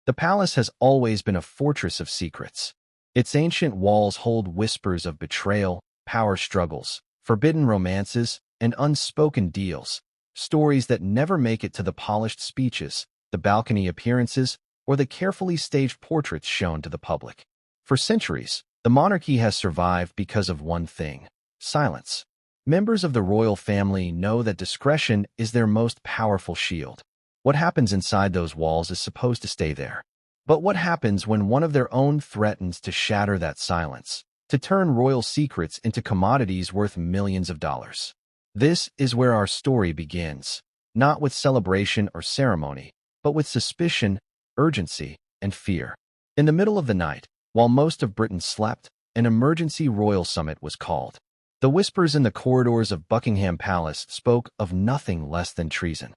The palace has always been a fortress of secrets. Its ancient walls hold whispers of betrayal, power struggles, forbidden romances, and unspoken deals, stories that never make it to the polished speeches, the balcony appearances, or the carefully staged portraits shown to the public. For centuries, the monarchy has survived because of one thing: silence. Members of the royal family know that discretion is their most powerful shield. What happens inside those walls is supposed to stay there. But what happens when one of their own threatens to shatter that silence, to turn royal secrets into commodities worth millions of dollars? This is where our story begins, not with celebration or ceremony, but with suspicion, urgency, and fear. In the middle of the night, while most of Britain slept, an emergency royal summit was called. The whispers in the corridors of Buckingham Palace spoke of nothing less than treason.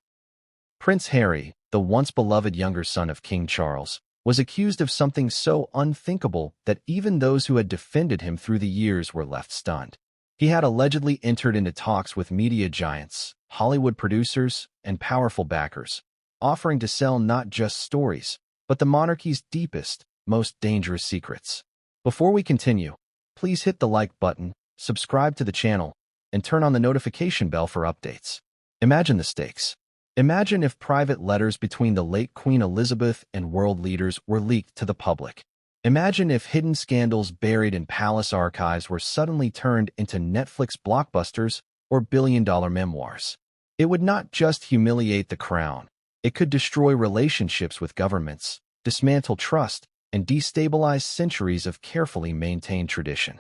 Prince Harry, the once beloved younger son of King Charles, was accused of something so unthinkable that even those who had defended him through the years were left stunned. He had allegedly entered into talks with media giants, Hollywood producers, and powerful backers, offering to sell not just stories, but the monarchy's deepest, most dangerous secrets. Before we continue, please hit the like button, subscribe to the channel, and turn on the notification bell for updates. Imagine the stakes. Imagine if private letters between the late Queen Elizabeth and world leaders were leaked to the public. Imagine if hidden scandals buried in palace archives were suddenly turned into Netflix blockbusters or billion-dollar memoirs. It would not just humiliate the crown. It could destroy relationships with governments, dismantle trust, and destabilize centuries of carefully maintained tradition.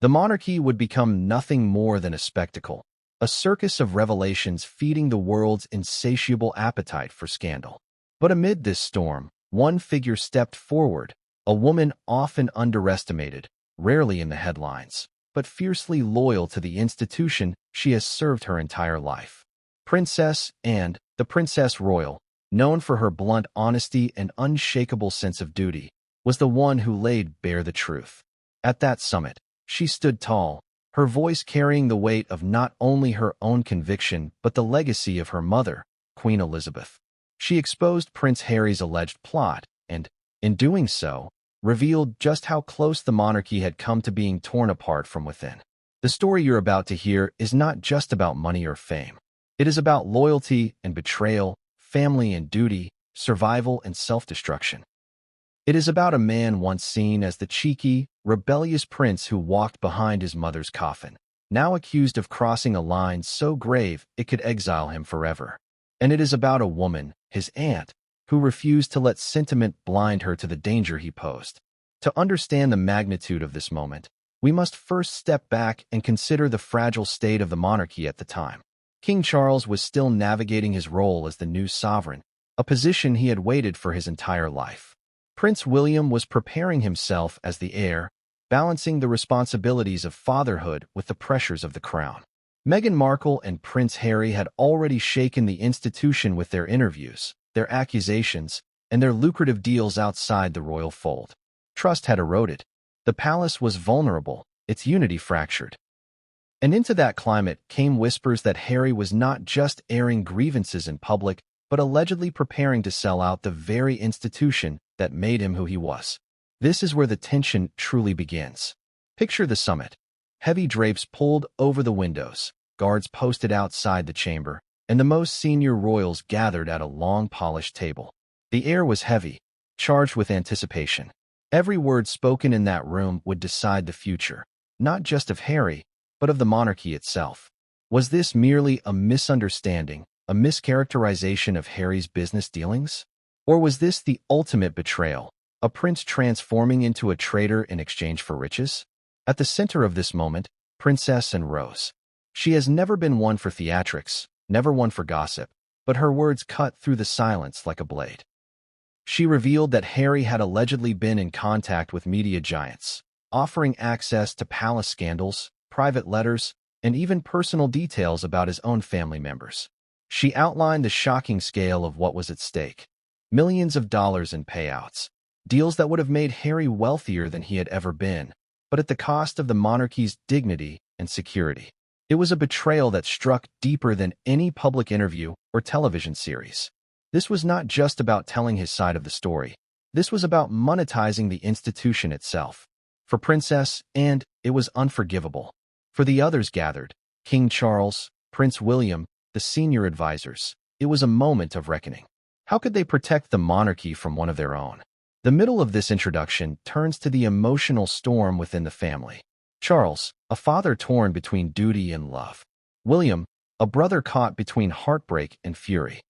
The monarchy would become nothing more than a spectacle, a circus of revelations feeding the world's insatiable appetite for scandal. But amid this storm, one figure stepped forward, a woman often underestimated, rarely in the headlines, but fiercely loyal to the institution she has served her entire life. Princess Anne, the Princess Royal, known for her blunt honesty and unshakable sense of duty, was the one who laid bare the truth. At that summit, she stood tall, her voice carrying the weight of not only her own conviction but the legacy of her mother, Queen Elizabeth. She exposed Prince Harry's alleged plot and, in doing so, revealed just how close the monarchy had come to being torn apart from within. The story you're about to hear is not just about money or fame. It is about loyalty and betrayal, family and duty, survival and self-destruction. It is about a man once seen as the cheeky, rebellious prince who walked behind his mother's coffin, now accused of crossing a line so grave it could exile him forever. And it is about a woman, his aunt, who refused to let sentiment blind her to the danger he posed. To understand the magnitude of this moment, we must first step back and consider the fragile state of the monarchy at the time. King Charles was still navigating his role as the new sovereign, a position he had waited for his entire life. Prince William was preparing himself as the heir, balancing the responsibilities of fatherhood with the pressures of the crown. Meghan Markle and Prince Harry had already shaken the institution with their interviews, their accusations, and their lucrative deals outside the royal fold. Trust had eroded. The palace was vulnerable, its unity fractured. And into that climate came whispers that Harry was not just airing grievances in public, but allegedly preparing to sell out the very institution that made him who he was. This is where the tension truly begins. Picture the summit. Heavy drapes pulled over the windows, guards posted outside the chamber, and the most senior royals gathered at a long polished table. The air was heavy, charged with anticipation. Every word spoken in that room would decide the future, not just of Harry, but of the monarchy itself. Was this merely a misunderstanding, a mischaracterization of Harry's business dealings? Or was this the ultimate betrayal, a prince transforming into a traitor in exchange for riches? At the center of this moment, Princess Anne rose. She has never been one for theatrics, never one for gossip, but her words cut through the silence like a blade. She revealed that Harry had allegedly been in contact with media giants, offering access to palace scandals, private letters, and even personal details about his own family members. She outlined the shocking scale of what was at stake: millions of dollars in payouts, deals that would have made Harry wealthier than he had ever been, but at the cost of the monarchy's dignity and security. It was a betrayal that struck deeper than any public interview or television series. This was not just about telling his side of the story. This was about monetizing the institution itself. For Princess Anne, it was unforgivable. For the others gathered, King Charles, Prince William, the senior advisors, it was a moment of reckoning. How could they protect the monarchy from one of their own? The middle of this introduction turns to the emotional storm within the family. Charles, a father torn between duty and love. William, a brother caught between heartbreak and fury.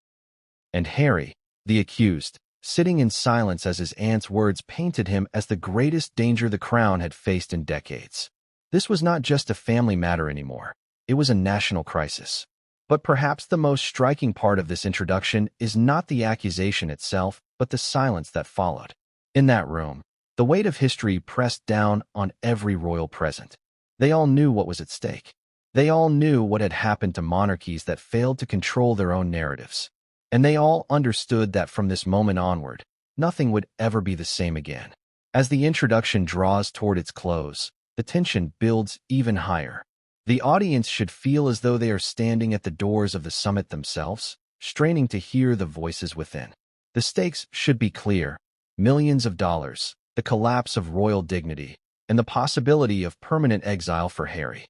And Harry, the accused, sitting in silence as his aunt's words painted him as the greatest danger the crown had faced in decades. This was not just a family matter anymore. It was a national crisis. But perhaps the most striking part of this introduction is not the accusation itself, but the silence that followed. In that room, the weight of history pressed down on every royal present. They all knew what was at stake. They all knew what had happened to monarchies that failed to control their own narratives. And they all understood that from this moment onward, nothing would ever be the same again. As the introduction draws toward its close, the tension builds even higher. The audience should feel as though they are standing at the doors of the summit themselves, straining to hear the voices within. The stakes should be clear: millions of dollars, the collapse of royal dignity, and the possibility of permanent exile for Harry.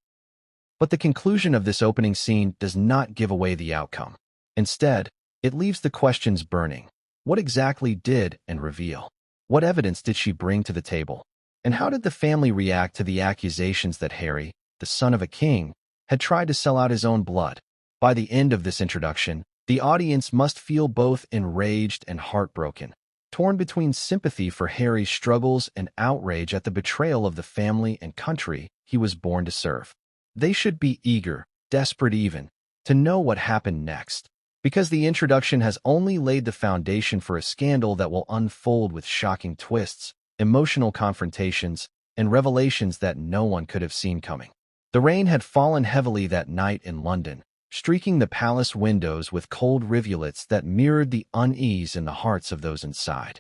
But the conclusion of this opening scene does not give away the outcome. Instead, it leaves the questions burning. What exactly did Anne reveal? What evidence did she bring to the table? And how did the family react to the accusations that Harry, the son of a king, had tried to sell out his own blood? By the end of this introduction, the audience must feel both enraged and heartbroken, torn between sympathy for Harry's struggles and outrage at the betrayal of the family and country he was born to serve. They should be eager, desperate even, to know what happened next, because the introduction has only laid the foundation for a scandal that will unfold with shocking twists, emotional confrontations, and revelations that no one could have seen coming. The rain had fallen heavily that night in London, streaking the palace windows with cold rivulets that mirrored the unease in the hearts of those inside.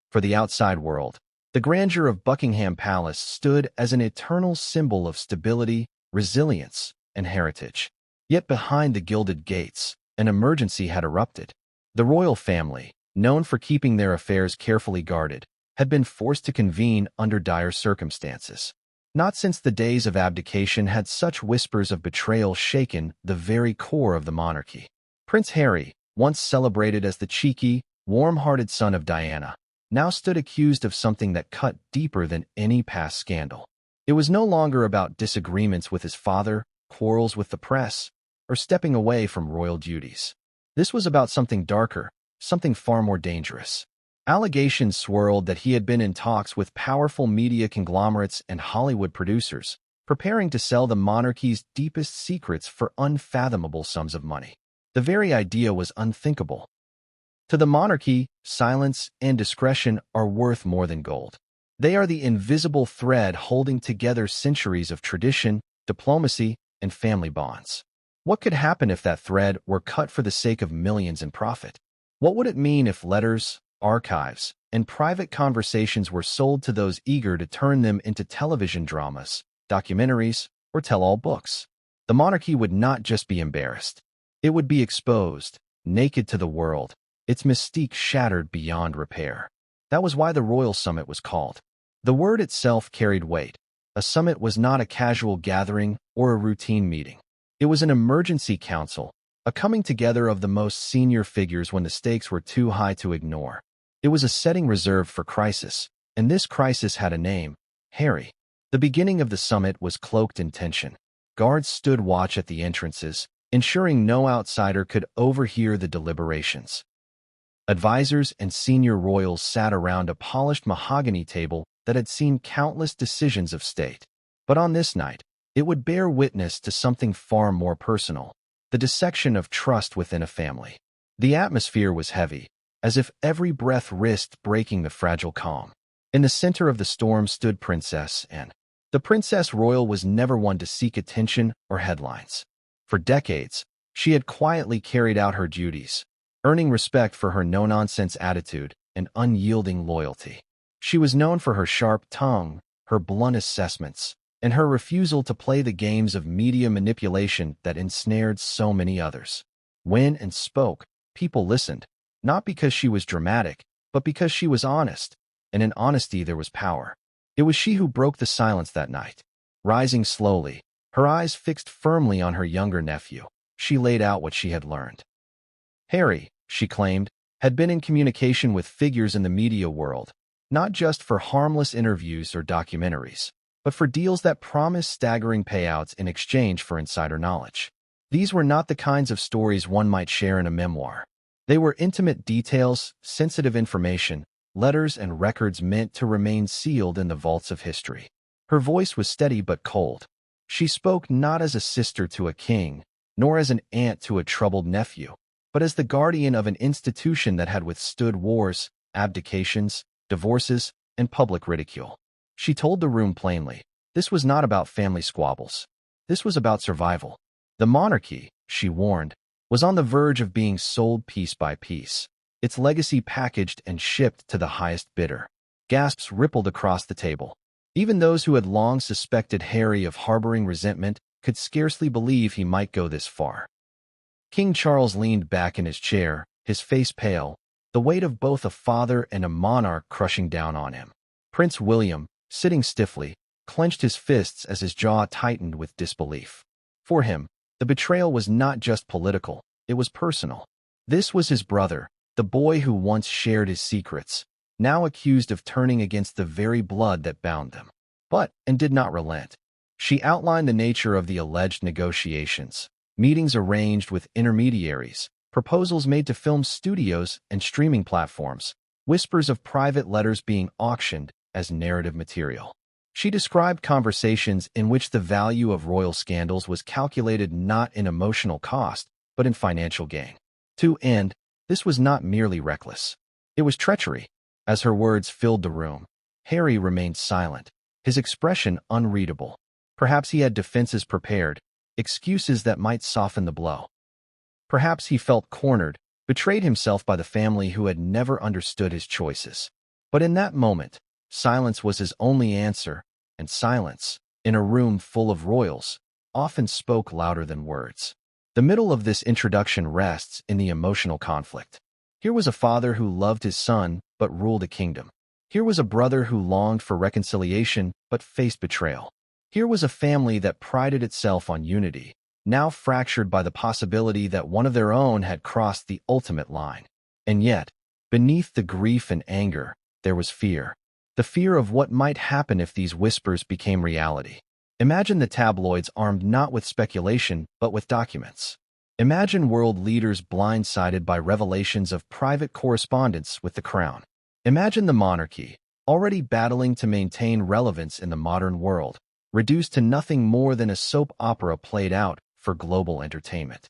For the outside world, the grandeur of Buckingham Palace stood as an eternal symbol of stability, resilience, and heritage. Yet behind the gilded gates, an emergency had erupted. The royal family, known for keeping their affairs carefully guarded, had been forced to convene under dire circumstances. Not since the days of abdication had such whispers of betrayal shaken the very core of the monarchy. Prince Harry, once celebrated as the cheeky, warm-hearted son of Diana, now stood accused of something that cut deeper than any past scandal. It was no longer about disagreements with his father, quarrels with the press, or stepping away from royal duties. This was about something darker, something far more dangerous. Allegations swirled that he had been in talks with powerful media conglomerates and Hollywood producers, preparing to sell the monarchy's deepest secrets for unfathomable sums of money. The very idea was unthinkable. To the monarchy, silence and discretion are worth more than gold. They are the invisible thread holding together centuries of tradition, diplomacy, and family bonds. What could happen if that thread were cut for the sake of millions in profit? What would it mean if letters, archives, and private conversations were sold to those eager to turn them into television dramas, documentaries, or tell-all books? The monarchy would not just be embarrassed. It would be exposed, naked to the world, its mystique shattered beyond repair. That was why the Royal Summit was called. The word itself carried weight. A summit was not a casual gathering or a routine meeting. It was an emergency council, a coming together of the most senior figures when the stakes were too high to ignore. It was a setting reserved for crisis, and this crisis had a name: Harry. The beginning of the summit was cloaked in tension. Guards stood watch at the entrances, ensuring no outsider could overhear the deliberations. Advisors and senior royals sat around a polished mahogany table that had seen countless decisions of state. But on this night, it would bear witness to something far more personal: the dissection of trust within a family. The atmosphere was heavy, as if every breath risked breaking the fragile calm. In the center of the storm stood Princess Anne. The Princess Royal was never one to seek attention or headlines. For decades, she had quietly carried out her duties, earning respect for her no-nonsense attitude and unyielding loyalty. She was known for her sharp tongue, her blunt assessments, and her refusal to play the games of media manipulation that ensnared so many others. When Anne spoke, people listened, not because she was dramatic, but because she was honest, and in honesty there was power. It was she who broke the silence that night. Rising slowly, her eyes fixed firmly on her younger nephew, she laid out what she had learned. Harry, she claimed, had been in communication with figures in the media world, not just for harmless interviews or documentaries, but for deals that promised staggering payouts in exchange for insider knowledge. These were not the kinds of stories one might share in a memoir. They were intimate details, sensitive information, letters and records meant to remain sealed in the vaults of history. Her voice was steady but cold. She spoke not as a sister to a king, nor as an aunt to a troubled nephew, but as the guardian of an institution that had withstood wars, abdications, divorces, and public ridicule. She told the room plainly, this was not about family squabbles. This was about survival. The monarchy, she warned, was on the verge of being sold piece by piece, its legacy packaged and shipped to the highest bidder. Gasps rippled across the table. Even those who had long suspected Harry of harboring resentment could scarcely believe he might go this far. King Charles leaned back in his chair, his face pale, the weight of both a father and a monarch crushing down on him. Prince William, sitting stiffly, clenched his fists as his jaw tightened with disbelief. For him, the betrayal was not just political, it was personal. This was his brother, the boy who once shared his secrets, now accused of turning against the very blood that bound them. And did not relent. She outlined the nature of the alleged negotiations, meetings arranged with intermediaries, proposals made to film studios and streaming platforms, whispers of private letters being auctioned as narrative material. She described conversations in which the value of royal scandals was calculated not in emotional cost, but in financial gain. To end, this was not merely reckless. It was treachery. As her words filled the room, Harry remained silent, his expression unreadable. Perhaps he had defenses prepared, excuses that might soften the blow. Perhaps he felt cornered, betrayed himself by the family who had never understood his choices. But in that moment, silence was his only answer, and silence, in a room full of royals, often spoke louder than words. The middle of this introduction rests in the emotional conflict. Here was a father who loved his son but ruled a kingdom. Here was a brother who longed for reconciliation but faced betrayal. Here was a family that prided itself on unity, now fractured by the possibility that one of their own had crossed the ultimate line. And yet, beneath the grief and anger, there was fear. The fear of what might happen if these whispers became reality. Imagine the tabloids armed not with speculation, but with documents. Imagine world leaders blindsided by revelations of private correspondence with the crown. Imagine the monarchy, already battling to maintain relevance in the modern world, reduced to nothing more than a soap opera played out for global entertainment.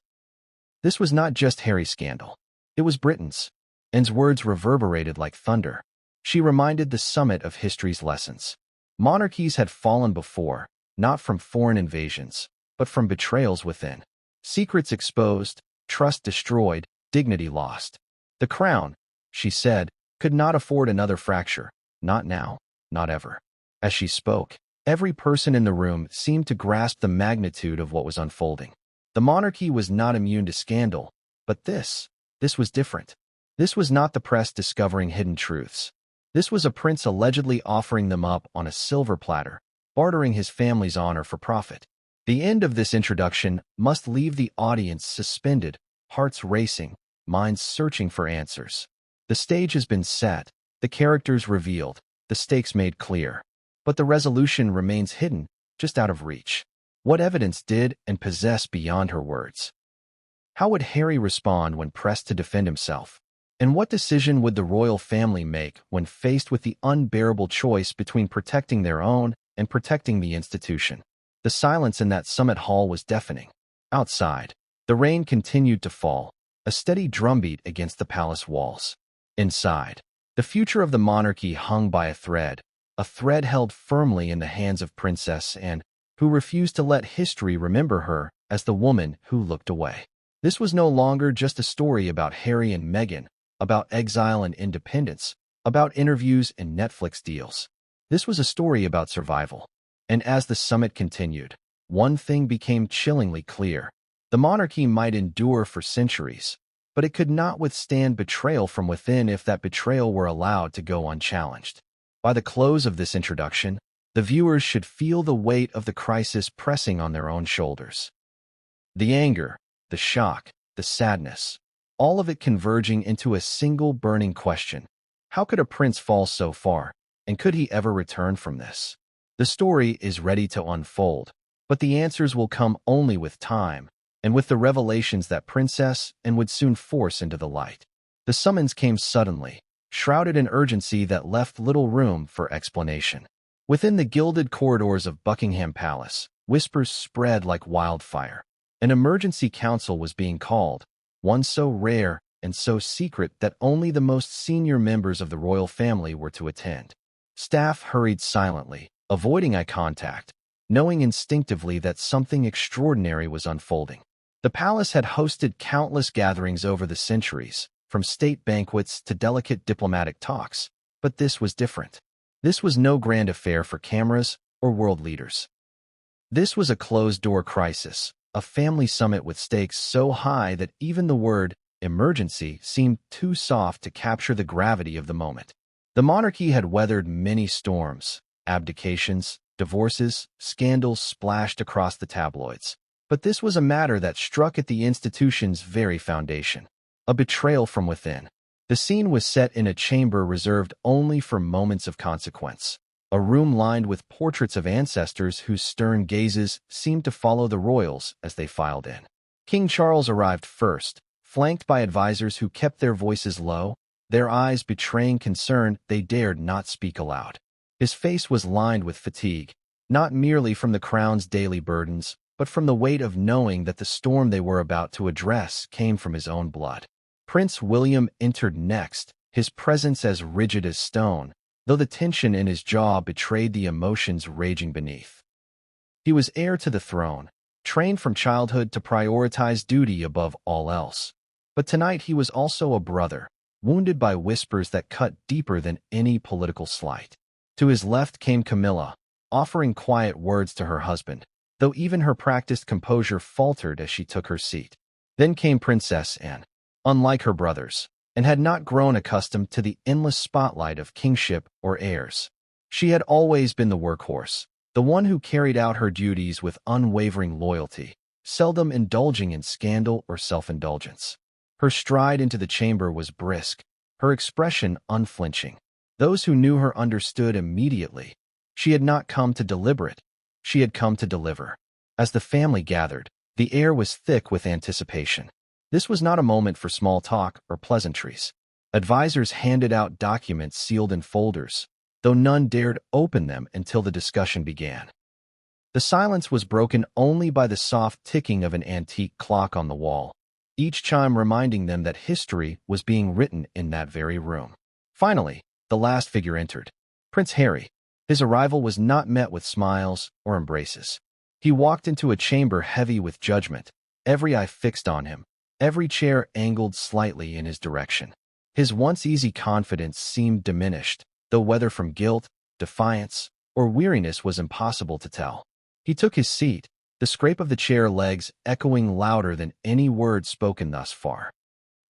This was not just Harry's scandal. It was Britain's. Anne's words reverberated like thunder. She reminded the summit of history's lessons. Monarchies had fallen before, not from foreign invasions, but from betrayals within. Secrets exposed, trust destroyed, dignity lost. The crown, she said, could not afford another fracture. Not now, not ever. As she spoke, every person in the room seemed to grasp the magnitude of what was unfolding. The monarchy was not immune to scandal, but this was different. This was not the press discovering hidden truths. This was a prince allegedly offering them up on a silver platter, bartering his family's honor for profit. The end of this introduction must leave the audience suspended, hearts racing, minds searching for answers. The stage has been set, the characters revealed, the stakes made clear. But the resolution remains hidden, just out of reach. What evidence did and possess beyond her words? How would Harry respond when pressed to defend himself? And what decision would the royal family make when faced with the unbearable choice between protecting their own and protecting the institution? The silence in that summit hall was deafening. Outside, the rain continued to fall, a steady drumbeat against the palace walls. Inside, the future of the monarchy hung by a thread held firmly in the hands of Princess Anne, who refused to let history remember her as the woman who looked away. This was no longer just a story about Harry and Meghan, about exile and independence, about interviews and Netflix deals. This was a story about survival. And as the summit continued, one thing became chillingly clear. The monarchy might endure for centuries, but it could not withstand betrayal from within if that betrayal were allowed to go unchallenged. By the close of this introduction, the viewers should feel the weight of the crisis pressing on their own shoulders. The anger, the shock, the sadness, all of it converging into a single burning question. How could a prince fall so far, and could he ever return from this? The story is ready to unfold, but the answers will come only with time, and with the revelations that princess and would soon force into the light. The summons came suddenly, shrouded in urgency that left little room for explanation. Within the gilded corridors of Buckingham Palace, whispers spread like wildfire. An emergency council was being called, one so rare and so secret that only the most senior members of the royal family were to attend. Staff hurried silently, avoiding eye contact, knowing instinctively that something extraordinary was unfolding. The palace had hosted countless gatherings over the centuries, from state banquets to delicate diplomatic talks, but this was different. This was no grand affair for cameras or world leaders. This was a closed-door crisis, a family summit with stakes so high that even the word emergency seemed too soft to capture the gravity of the moment. The monarchy had weathered many storms, abdications, divorces, scandals splashed across the tabloids. But this was a matter that struck at the institution's very foundation. A betrayal from within. The scene was set in a chamber reserved only for moments of consequence. A room lined with portraits of ancestors whose stern gazes seemed to follow the royals as they filed in. King Charles arrived first, flanked by advisors who kept their voices low, their eyes betraying concern they dared not speak aloud. His face was lined with fatigue, not merely from the crown's daily burdens, but from the weight of knowing that the storm they were about to address came from his own blood. Prince William entered next, his presence as rigid as stone, though the tension in his jaw betrayed the emotions raging beneath. He was heir to the throne, trained from childhood to prioritize duty above all else. But tonight he was also a brother, wounded by whispers that cut deeper than any political slight. To his left came Camilla, offering quiet words to her husband, though even her practiced composure faltered as she took her seat. Then came Princess Anne, unlike her brothers, and had not grown accustomed to the endless spotlight of kingship or heirs. She had always been the workhorse, the one who carried out her duties with unwavering loyalty, seldom indulging in scandal or self-indulgence. Her stride into the chamber was brisk, her expression unflinching. Those who knew her understood immediately. She had not come to deliberate, she had come to deliver. As the family gathered, the air was thick with anticipation. This was not a moment for small talk or pleasantries. Advisors handed out documents sealed in folders, though none dared open them until the discussion began. The silence was broken only by the soft ticking of an antique clock on the wall, each chime reminding them that history was being written in that very room. Finally, the last figure entered, Prince Harry. His arrival was not met with smiles or embraces. He walked into a chamber heavy with judgment, every eye fixed on him, every chair angled slightly in his direction. His once easy confidence seemed diminished, though whether from guilt, defiance, or weariness was impossible to tell. He took his seat, the scrape of the chair legs echoing louder than any word spoken thus far.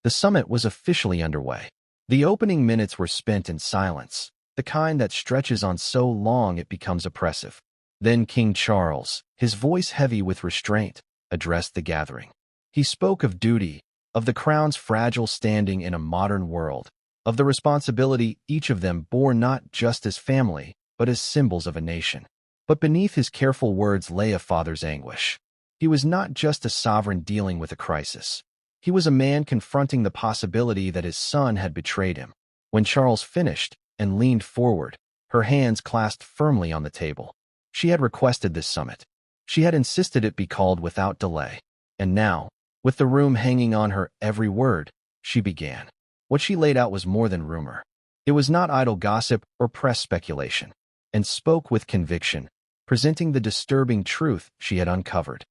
The summit was officially underway. The opening minutes were spent in silence, the kind that stretches on so long it becomes oppressive. Then King Charles, his voice heavy with restraint, addressed the gathering. He spoke of duty, of the crown's fragile standing in a modern world, of the responsibility each of them bore not just as family, but as symbols of a nation. But beneath his careful words lay a father's anguish. He was not just a sovereign dealing with a crisis. He was a man confronting the possibility that his son had betrayed him. When Charles finished and leaned forward, her hands clasped firmly on the table. She had requested this summit. She had insisted it be called without delay. And now, with the room hanging on her every word, she began. What she laid out was more than rumor. It was not idle gossip or press speculation, and spoke with conviction, presenting the disturbing truth she had uncovered.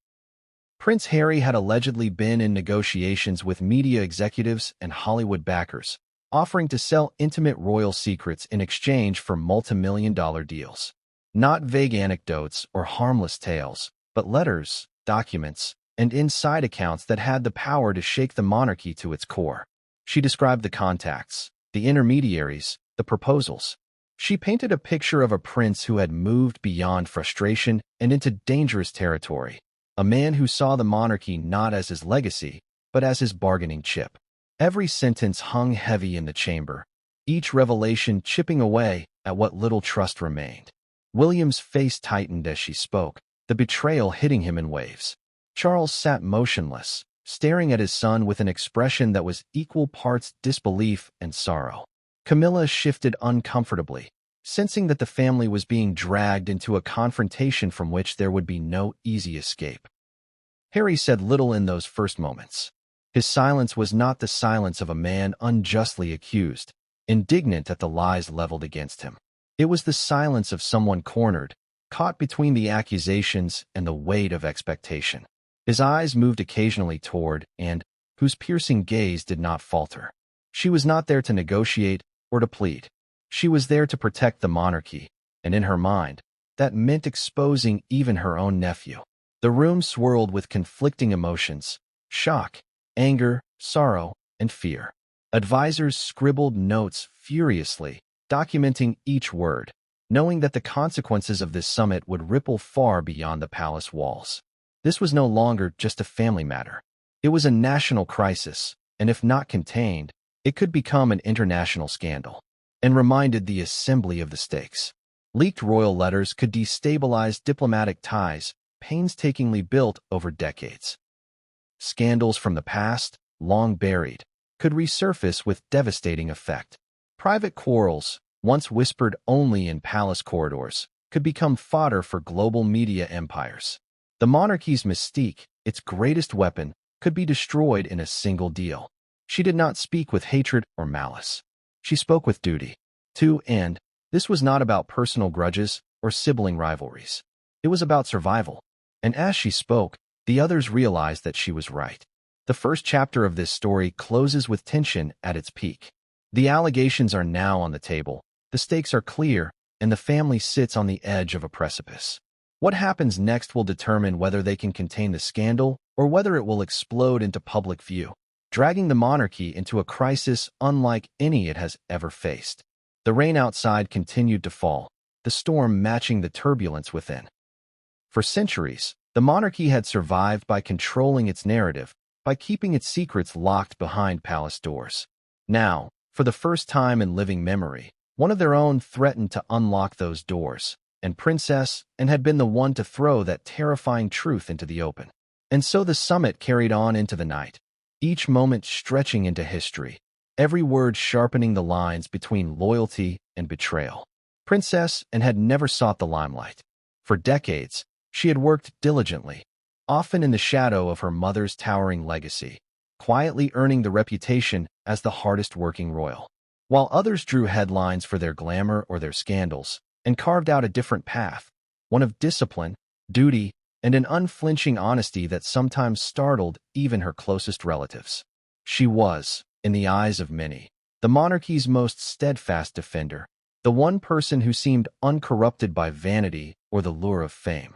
Prince Harry had allegedly been in negotiations with media executives and Hollywood backers, offering to sell intimate royal secrets in exchange for multi-million-dollar deals. Not vague anecdotes or harmless tales, but letters, documents, and inside accounts that had the power to shake the monarchy to its core. She described the contacts, the intermediaries, the proposals. She painted a picture of a prince who had moved beyond frustration and into dangerous territory, a man who saw the monarchy not as his legacy, but as his bargaining chip. Every sentence hung heavy in the chamber, each revelation chipping away at what little trust remained. William's face tightened as she spoke, the betrayal hitting him in waves. Charles sat motionless, staring at his son with an expression that was equal parts disbelief and sorrow. Camilla shifted uncomfortably, sensing that the family was being dragged into a confrontation from which there would be no easy escape. Harry said little in those first moments. His silence was not the silence of a man unjustly accused, indignant at the lies leveled against him. It was the silence of someone cornered, caught between the accusations and the weight of expectation. His eyes moved occasionally toward Anne, whose piercing gaze did not falter. She was not there to negotiate or to plead. She was there to protect the monarchy, and in her mind, that meant exposing even her own nephew. The room swirled with conflicting emotions: shock, anger, sorrow, and fear. Advisors scribbled notes furiously, documenting each word, knowing that the consequences of this summit would ripple far beyond the palace walls. This was no longer just a family matter. It was a national crisis, and if not contained, it could become an international scandal, and reminded the assembly of the stakes. Leaked royal letters could destabilize diplomatic ties painstakingly built over decades. Scandals from the past, long buried, could resurface with devastating effect. Private quarrels, once whispered only in palace corridors, could become fodder for global media empires. The monarchy's mystique, its greatest weapon, could be destroyed in a single deal. She did not speak with hatred or malice. She spoke with duty. And this was not about personal grudges or sibling rivalries. It was about survival. And as she spoke, the others realized that she was right. The first chapter of this story closes with tension at its peak. The allegations are now on the table, the stakes are clear, and the family sits on the edge of a precipice. What happens next will determine whether they can contain the scandal or whether it will explode into public view, dragging the monarchy into a crisis unlike any it has ever faced. The rain outside continued to fall, the storm matching the turbulence within. For centuries, the monarchy had survived by controlling its narrative, by keeping its secrets locked behind palace doors. Now, for the first time in living memory, one of their own threatened to unlock those doors, and Princess Anne had been the one to throw that terrifying truth into the open. And so the summit carried on into the night, each moment stretching into history, every word sharpening the lines between loyalty and betrayal. Princess Anne had never sought the limelight. For decades, she had worked diligently, often in the shadow of her mother's towering legacy, quietly earning the reputation as the hardest-working royal. While others drew headlines for their glamour or their scandals, and carved out a different path, one of discipline, duty, and an unflinching honesty that sometimes startled even her closest relatives. She was, in the eyes of many, the monarchy's most steadfast defender, the one person who seemed uncorrupted by vanity or the lure of fame.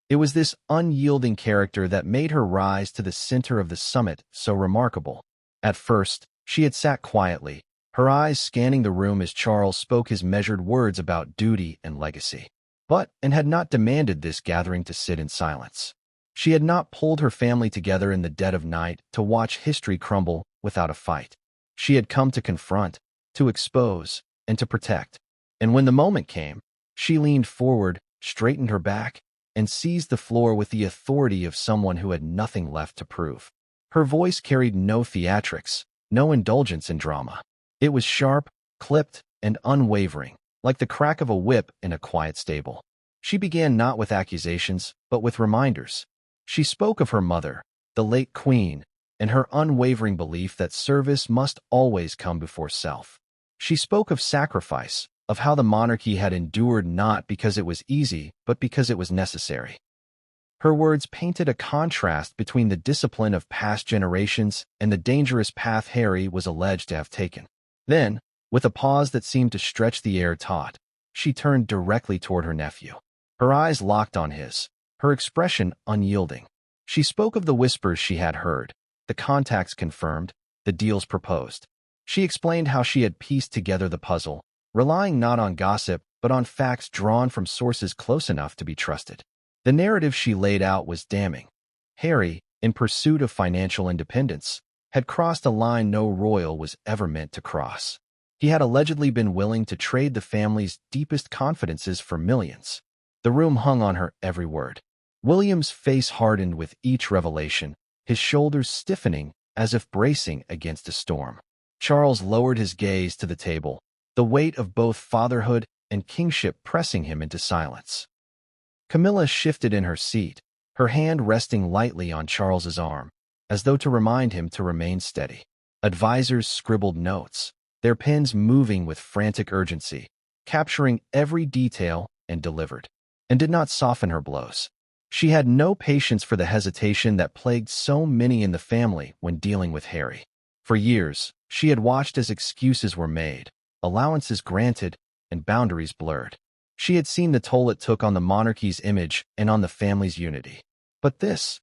It was this unyielding character that made her rise to the center of the summit so remarkable. At first, she had sat quietly, her eyes scanning the room as Charles spoke his measured words about duty and legacy. But Anne had not demanded this gathering to sit in silence. She had not pulled her family together in the dead of night to watch history crumble without a fight. She had come to confront, to expose, and to protect. And when the moment came, she leaned forward, straightened her back, and seized the floor with the authority of someone who had nothing left to prove. Her voice carried no theatrics, no indulgence in drama. It was sharp, clipped, and unwavering, like the crack of a whip in a quiet stable. She began not with accusations, but with reminders. She spoke of her mother, the late queen, and her unwavering belief that service must always come before self. She spoke of sacrifice, of how the monarchy had endured not because it was easy, but because it was necessary. Her words painted a contrast between the discipline of past generations and the dangerous path Harry was alleged to have taken. Then, with a pause that seemed to stretch the air taut, she turned directly toward her nephew. Her eyes locked on his, her expression unyielding. She spoke of the whispers she had heard, the contacts confirmed, the deals proposed. She explained how she had pieced together the puzzle, relying not on gossip but on facts drawn from sources close enough to be trusted. The narrative she laid out was damning. Harry, in pursuit of financial independence, had crossed a line no royal was ever meant to cross. He had allegedly been willing to trade the family's deepest confidences for millions. The room hung on her every word. William's face hardened with each revelation, his shoulders stiffening as if bracing against a storm. Charles lowered his gaze to the table, the weight of both fatherhood and kingship pressing him into silence. Camilla shifted in her seat, her hand resting lightly on Charles's arm, as though to remind him to remain steady. Advisors scribbled notes, their pens moving with frantic urgency, capturing every detail and delivered, and did not soften her blows. She had no patience for the hesitation that plagued so many in the family when dealing with Harry. For years, she had watched as excuses were made, allowances granted, and boundaries blurred. She had seen the toll it took on the monarchy's image and on the family's unity. But this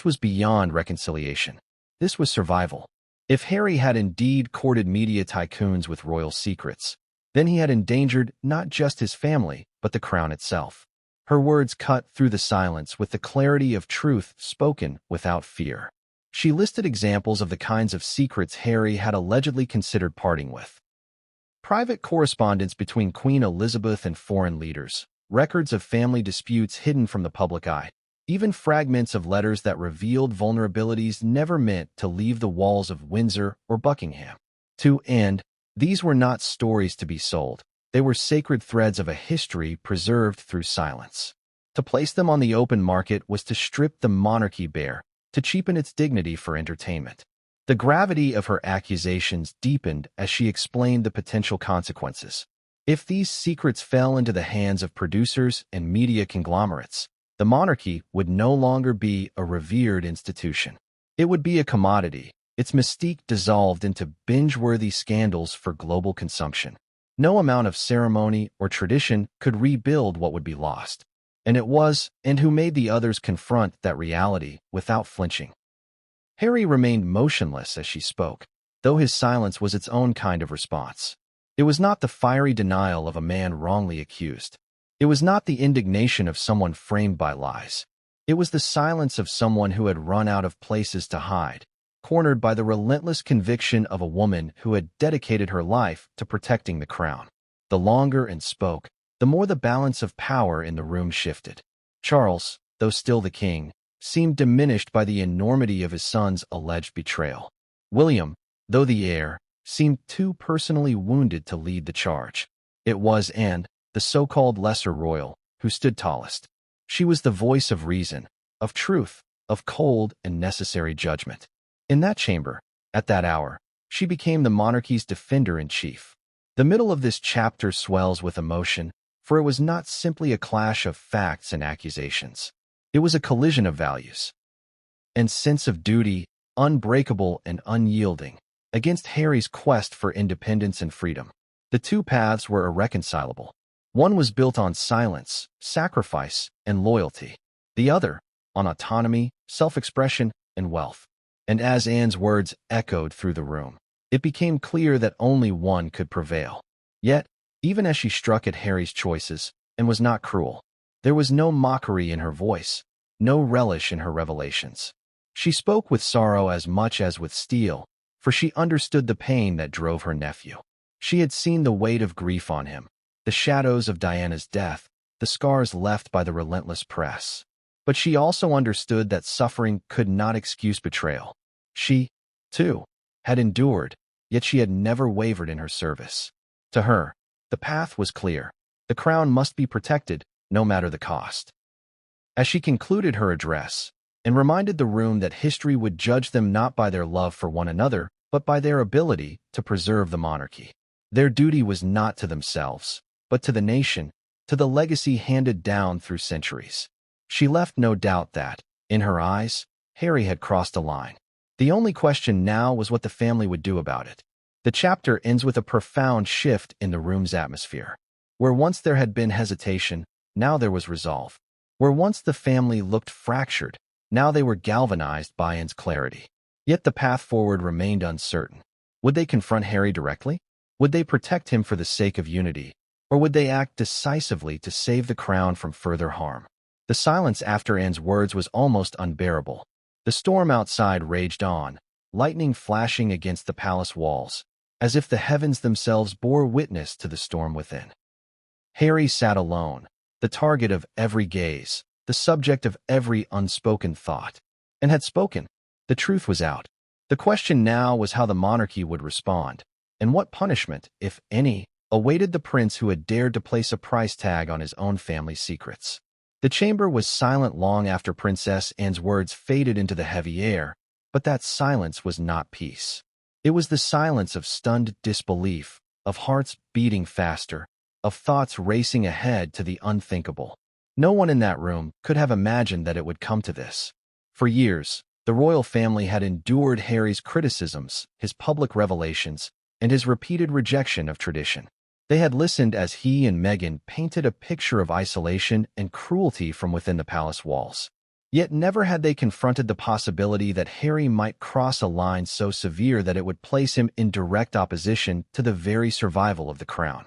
was beyond reconciliation. This was survival. If Harry had indeed courted media tycoons with royal secrets, then he had endangered not just his family, but the crown itself. Her words cut through the silence with the clarity of truth spoken without fear. She listed examples of the kinds of secrets Harry had allegedly considered parting with. Private correspondence between Queen Elizabeth and foreign leaders, records of family disputes hidden from the public eye, even fragments of letters that revealed vulnerabilities never meant to leave the walls of Windsor or Buckingham. To end, these were not stories to be sold. They were sacred threads of a history preserved through silence. To place them on the open market was to strip the monarchy bare, to cheapen its dignity for entertainment. The gravity of her accusations deepened as she explained the potential consequences. If these secrets fell into the hands of producers and media conglomerates, the monarchy would no longer be a revered institution. It would be a commodity, its mystique dissolved into binge-worthy scandals for global consumption. No amount of ceremony or tradition could rebuild what would be lost. And who made the others confront that reality without flinching. Harry remained motionless as she spoke, though his silence was its own kind of response. It was not the fiery denial of a man wrongly accused. It was not the indignation of someone framed by lies. It was the silence of someone who had run out of places to hide, cornered by the relentless conviction of a woman who had dedicated her life to protecting the crown. The longer Anne spoke, the more the balance of power in the room shifted. Charles, though still the king, seemed diminished by the enormity of his son's alleged betrayal. William, though the heir, seemed too personally wounded to lead the charge. It was Anne, the so-called lesser royal, who stood tallest. She was the voice of reason, of truth, of cold and necessary judgment. In that chamber, at that hour, she became the monarchy's defender-in-chief. The middle of this chapter swells with emotion, for it was not simply a clash of facts and accusations. It was a collision of values and sense of duty, unbreakable and unyielding, against Harry's quest for independence and freedom. The two paths were irreconcilable. One was built on silence, sacrifice, and loyalty. The other, on autonomy, self-expression, and wealth. And as Anne's words echoed through the room, it became clear that only one could prevail. Yet, even as she struck at Harry's choices, and was not cruel, there was no mockery in her voice, no relish in her revelations. She spoke with sorrow as much as with steel, for she understood the pain that drove her nephew. She had seen the weight of grief on him, the shadows of Diana's death, the scars left by the relentless press. But she also understood that suffering could not excuse betrayal. She, too, had endured, yet she had never wavered in her service. To her, the path was clear. The crown must be protected, no matter the cost. As she concluded her address, and reminded the room that history would judge them not by their love for one another, but by their ability to preserve the monarchy. Their duty was not to themselves, but to the nation, to the legacy handed down through centuries. She left no doubt that, in her eyes, Harry had crossed a line. The only question now was what the family would do about it. The chapter ends with a profound shift in the room's atmosphere. Where once there had been hesitation, now there was resolve. Where once the family looked fractured, Now they were galvanized by Anne's clarity. Yet the path forward remained uncertain. Would they confront Harry directly? Would they protect him for the sake of unity? Or would they act decisively to save the crown from further harm? The silence after Anne's words was almost unbearable. The storm outside raged on, lightning flashing against the palace walls, as if the heavens themselves bore witness to the storm within. Harry sat alone, the target of every gaze, the subject of every unspoken thought. And had spoken. The truth was out. The question now was how the monarchy would respond, and what punishment, if any, awaited the prince who had dared to place a price tag on his own family's secrets. The chamber was silent long after Princess Anne's words faded into the heavy air, but that silence was not peace. It was the silence of stunned disbelief, of hearts beating faster, of thoughts racing ahead to the unthinkable. No one in that room could have imagined that it would come to this. For years, the royal family had endured Harry's criticisms, his public revelations, and his repeated rejection of tradition. They had listened as he and Meghan painted a picture of isolation and cruelty from within the palace walls. Yet never had they confronted the possibility that Harry might cross a line so severe that it would place him in direct opposition to the very survival of the crown.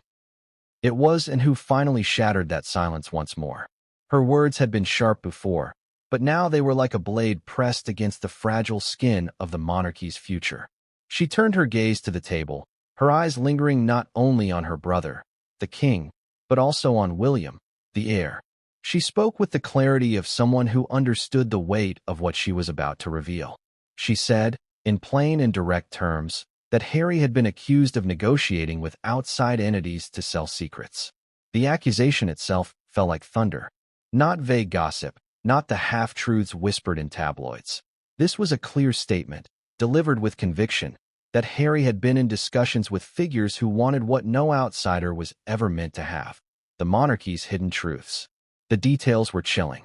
It was Anne who finally shattered that silence once more. Her words had been sharp before, but now they were like a blade pressed against the fragile skin of the monarchy's future. She turned her gaze to the table, her eyes lingering not only on her brother, the king, but also on William, the heir. She spoke with the clarity of someone who understood the weight of what she was about to reveal. She said, in plain and direct terms, that Harry had been accused of negotiating with outside entities to sell secrets. The accusation itself fell like thunder. Not vague gossip, not the half-truths whispered in tabloids. This was a clear statement, delivered with conviction, that Harry had been in discussions with figures who wanted what no outsider was ever meant to have: the monarchy's hidden truths. The details were chilling,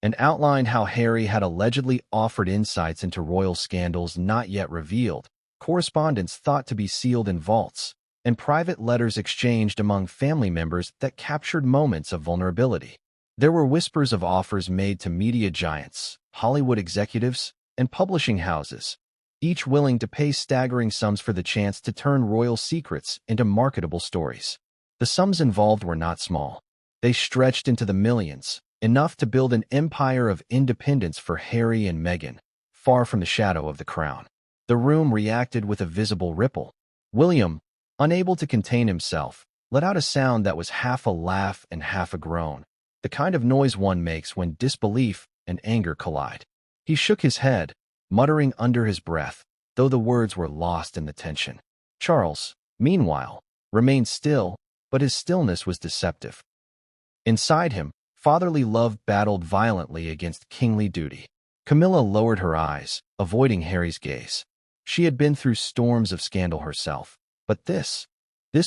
and outlined how Harry had allegedly offered insights into royal scandals not yet revealed, correspondence thought to be sealed in vaults, and private letters exchanged among family members that captured moments of vulnerability. There were whispers of offers made to media giants, Hollywood executives, and publishing houses, each willing to pay staggering sums for the chance to turn royal secrets into marketable stories. The sums involved were not small. They stretched into the millions, enough to build an empire of independence for Harry and Meghan, far from the shadow of the crown. The room reacted with a visible ripple. William, unable to contain himself, let out a sound that was half a laugh and half a groan, the kind of noise one makes when disbelief and anger collide. He shook his head, muttering under his breath, though the words were lost in the tension. Charles, meanwhile, remained still, but his stillness was deceptive. Inside him, fatherly love battled violently against kingly duty. Camilla lowered her eyes, avoiding Harry's gaze. She had been through storms of scandal herself, but this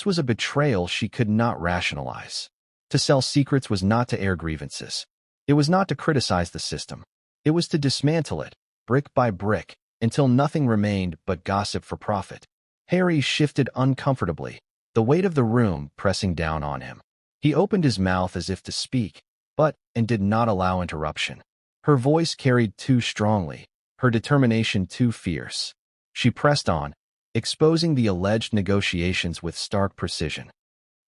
was a betrayal she could not rationalize. To sell secrets was not to air grievances. It was not to criticize the system. It was to dismantle it, brick by brick, until nothing remained but gossip for profit. Harry shifted uncomfortably, the weight of the room pressing down on him. He opened his mouth as if to speak, and did not allow interruption. Her voice carried too strongly, her determination too fierce. She pressed on, exposing the alleged negotiations with stark precision.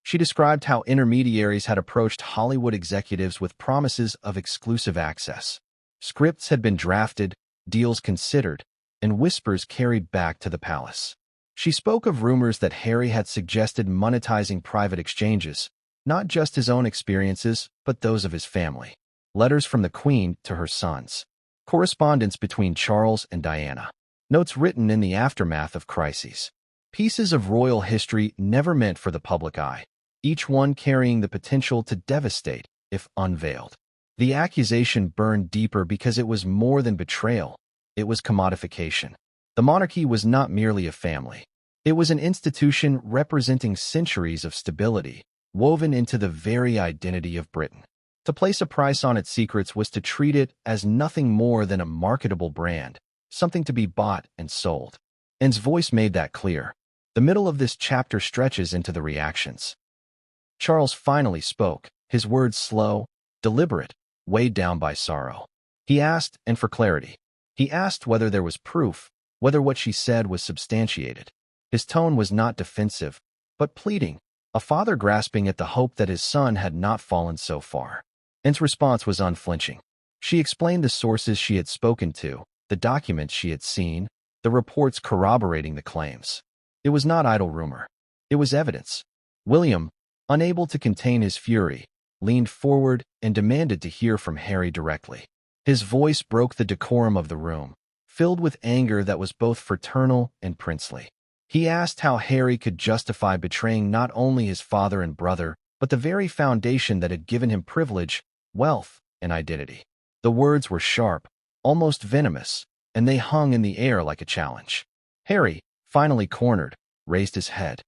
She described how intermediaries had approached Hollywood executives with promises of exclusive access. Scripts had been drafted, deals considered, and whispers carried back to the palace. She spoke of rumors that Harry had suggested monetizing private exchanges, not just his own experiences, but those of his family. Letters from the Queen to her sons. Correspondence between Charles and Diana. Notes written in the aftermath of crises. Pieces of royal history never meant for the public eye, each one carrying the potential to devastate if unveiled. The accusation burned deeper because it was more than betrayal. It was commodification. The monarchy was not merely a family. It was an institution representing centuries of stability, woven into the very identity of Britain. To place a price on its secrets was to treat it as nothing more than a marketable brand, something to be bought and sold. Anne's voice made that clear. The middle of this chapter stretches into the reactions. Charles finally spoke, his words slow, deliberate, weighed down by sorrow. He asked, and for clarity. He asked whether there was proof, whether what she said was substantiated. His tone was not defensive, but pleading, a father grasping at the hope that his son had not fallen so far. Anne's response was unflinching. She explained the sources she had spoken to, the documents she had seen, the reports corroborating the claims. It was not idle rumor. It was evidence. William, unable to contain his fury, leaned forward and demanded to hear from Harry directly. His voice broke the decorum of the room, filled with anger that was both fraternal and princely. He asked how Harry could justify betraying not only his father and brother, but the very foundation that had given him privilege, wealth, and identity. The words were sharp, almost venomous, and they hung in the air like a challenge. Harry, finally cornered, raised his head.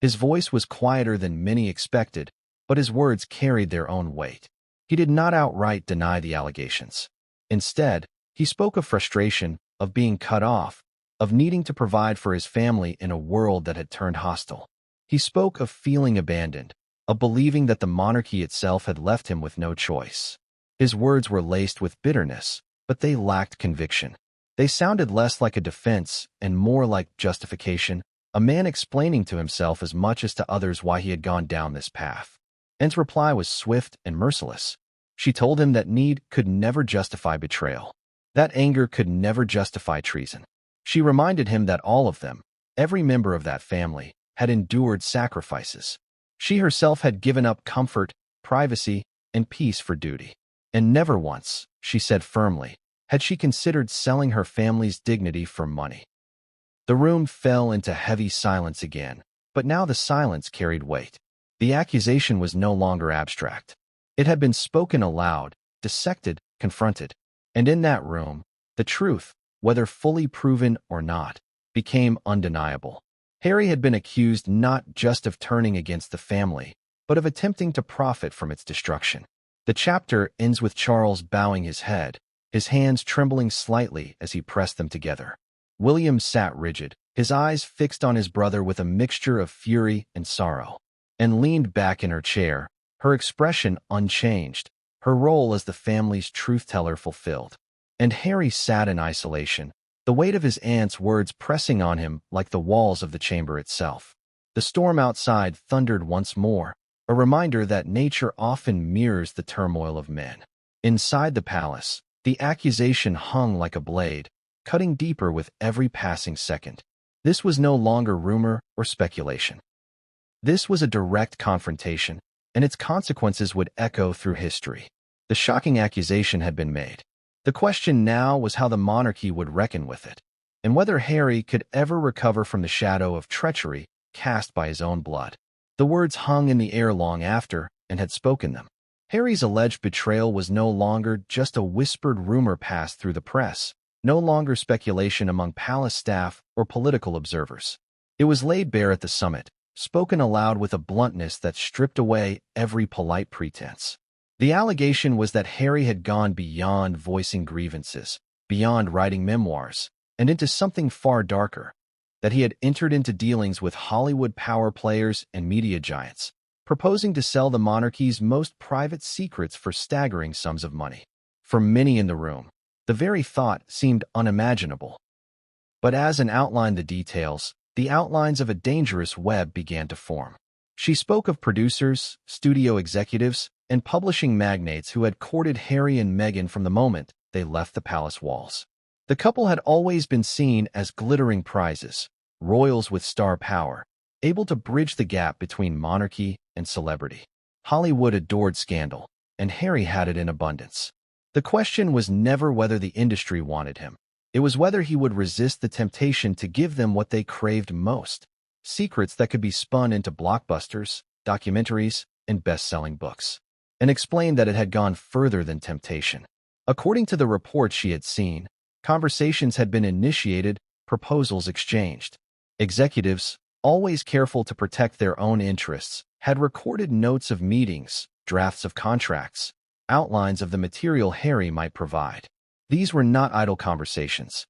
His voice was quieter than many expected, but his words carried their own weight. He did not outright deny the allegations. Instead, he spoke of frustration, of being cut off, of needing to provide for his family in a world that had turned hostile. He spoke of feeling abandoned, of believing that the monarchy itself had left him with no choice. His words were laced with bitterness, but they lacked conviction. They sounded less like a defense and more like justification, a man explaining to himself as much as to others why he had gone down this path. Anne's reply was swift and merciless. She told him that need could never justify betrayal. That anger could never justify treason. She reminded him that all of them, every member of that family, had endured sacrifices. She herself had given up comfort, privacy, and peace for duty. And never once, she said firmly, had she considered selling her family's dignity for money. The room fell into heavy silence again, but now the silence carried weight. The accusation was no longer abstract. It had been spoken aloud, dissected, confronted. And in that room, the truth, whether fully proven or not, became undeniable. Harry had been accused not just of turning against the family, but of attempting to profit from its destruction. The chapter ends with Charles bowing his head, his hands trembling slightly as he pressed them together. William sat rigid, his eyes fixed on his brother with a mixture of fury and sorrow. Anne leaned back in her chair, her expression unchanged, her role as the family's truth-teller fulfilled. And Harry sat in isolation, the weight of his aunt's words pressing on him like the walls of the chamber itself. The storm outside thundered once more, a reminder that nature often mirrors the turmoil of men. Inside the palace, the accusation hung like a blade, cutting deeper with every passing second. This was no longer rumor or speculation. This was a direct confrontation, and its consequences would echo through history. The shocking accusation had been made. The question now was how the monarchy would reckon with it, and whether Harry could ever recover from the shadow of treachery cast by his own blood. The words hung in the air long after, and had spoken them. Harry's alleged betrayal was no longer just a whispered rumor passed through the press, no longer speculation among palace staff or political observers. It was laid bare at the summit, spoken aloud with a bluntness that stripped away every polite pretense. The allegation was that Harry had gone beyond voicing grievances, beyond writing memoirs, and into something far darker, that he had entered into dealings with Hollywood power players and media giants, proposing to sell the monarchy's most private secrets for staggering sums of money. For many in the room, the very thought seemed unimaginable. But as Anne outlined the details, the outlines of a dangerous web began to form. She spoke of producers, studio executives, and publishing magnates who had courted Harry and Meghan from the moment they left the palace walls. The couple had always been seen as glittering prizes, royals with star power, able to bridge the gap between monarchy and celebrity. Hollywood adored scandal, and Harry had it in abundance. The question was never whether the industry wanted him. It was whether he would resist the temptation to give them what they craved most, secrets that could be spun into blockbusters, documentaries, and best-selling books. And explained that it had gone further than temptation. According to the reports she had seen, conversations had been initiated, proposals exchanged. Executives, always careful to protect their own interests, had recorded notes of meetings, drafts of contracts, outlines of the material Harry might provide. These were not idle conversations.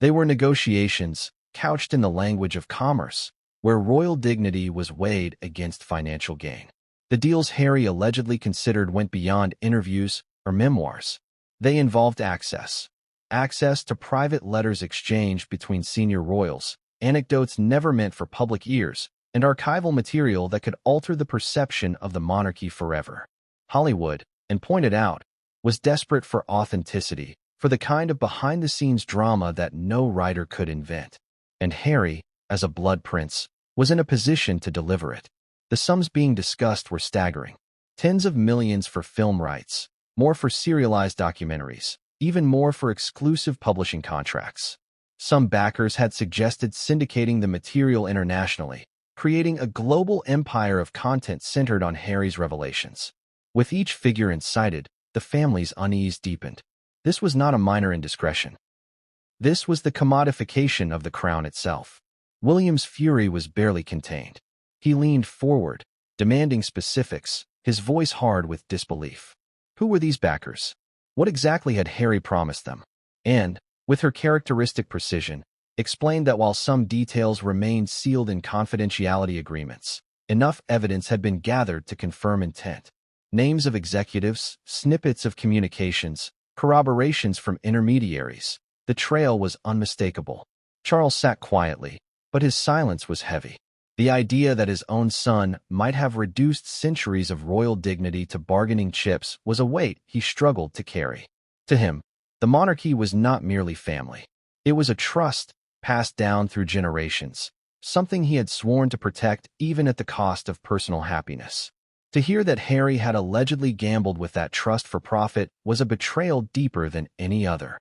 They were negotiations, couched in the language of commerce, where royal dignity was weighed against financial gain. The deals Harry allegedly considered went beyond interviews or memoirs. They involved access to private letters exchanged between senior royals, anecdotes never meant for public ears, and archival material that could alter the perception of the monarchy forever. Hollywood, and pointed out, was desperate for authenticity, for the kind of behind-the-scenes drama that no writer could invent. And Harry, as a blood prince, was in a position to deliver it. The sums being discussed were staggering. Tens of millions for film rights, more for serialized documentaries, even more for exclusive publishing contracts. Some backers had suggested syndicating the material internationally, creating a global empire of content centered on Harry's revelations. With each figure incited, the family's unease deepened. This was not a minor indiscretion. This was the commodification of the crown itself. William's fury was barely contained. He leaned forward, demanding specifics, his voice hard with disbelief. Who were these backers? What exactly had Harry promised them? And, with her characteristic precision, explained that while some details remained sealed in confidentiality agreements, enough evidence had been gathered to confirm intent. Names of executives, snippets of communications, corroborations from intermediaries. The trail was unmistakable. Charles sat quietly, but his silence was heavy. The idea that his own son might have reduced centuries of royal dignity to bargaining chips was a weight he struggled to carry. To him, the monarchy was not merely family. It was a trust passed down through generations, something he had sworn to protect even at the cost of personal happiness. To hear that Harry had allegedly gambled with that trust for profit was a betrayal deeper than any other.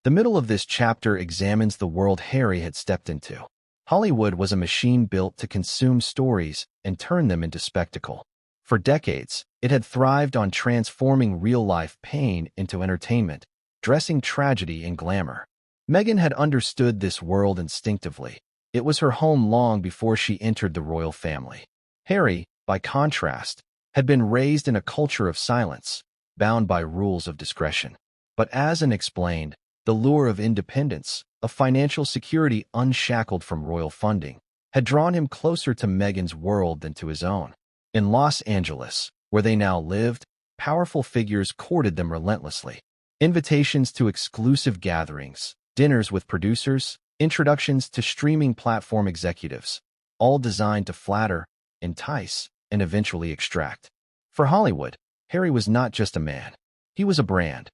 The middle of this chapter examines the world Harry had stepped into. Hollywood was a machine built to consume stories and turn them into spectacle. For decades, it had thrived on transforming real-life pain into entertainment, dressing tragedy in glamour. Meghan had understood this world instinctively. It was her home long before she entered the royal family. Harry, by contrast, had been raised in a culture of silence, bound by rules of discretion. But as Anne explained, the lure of independence, of financial security unshackled from royal funding, had drawn him closer to Meghan's world than to his own. In Los Angeles, where they now lived, powerful figures courted them relentlessly. Invitations to exclusive gatherings, dinners with producers, introductions to streaming platform executives, all designed to flatter, entice, and eventually extract. For Hollywood, Harry was not just a man. He was a brand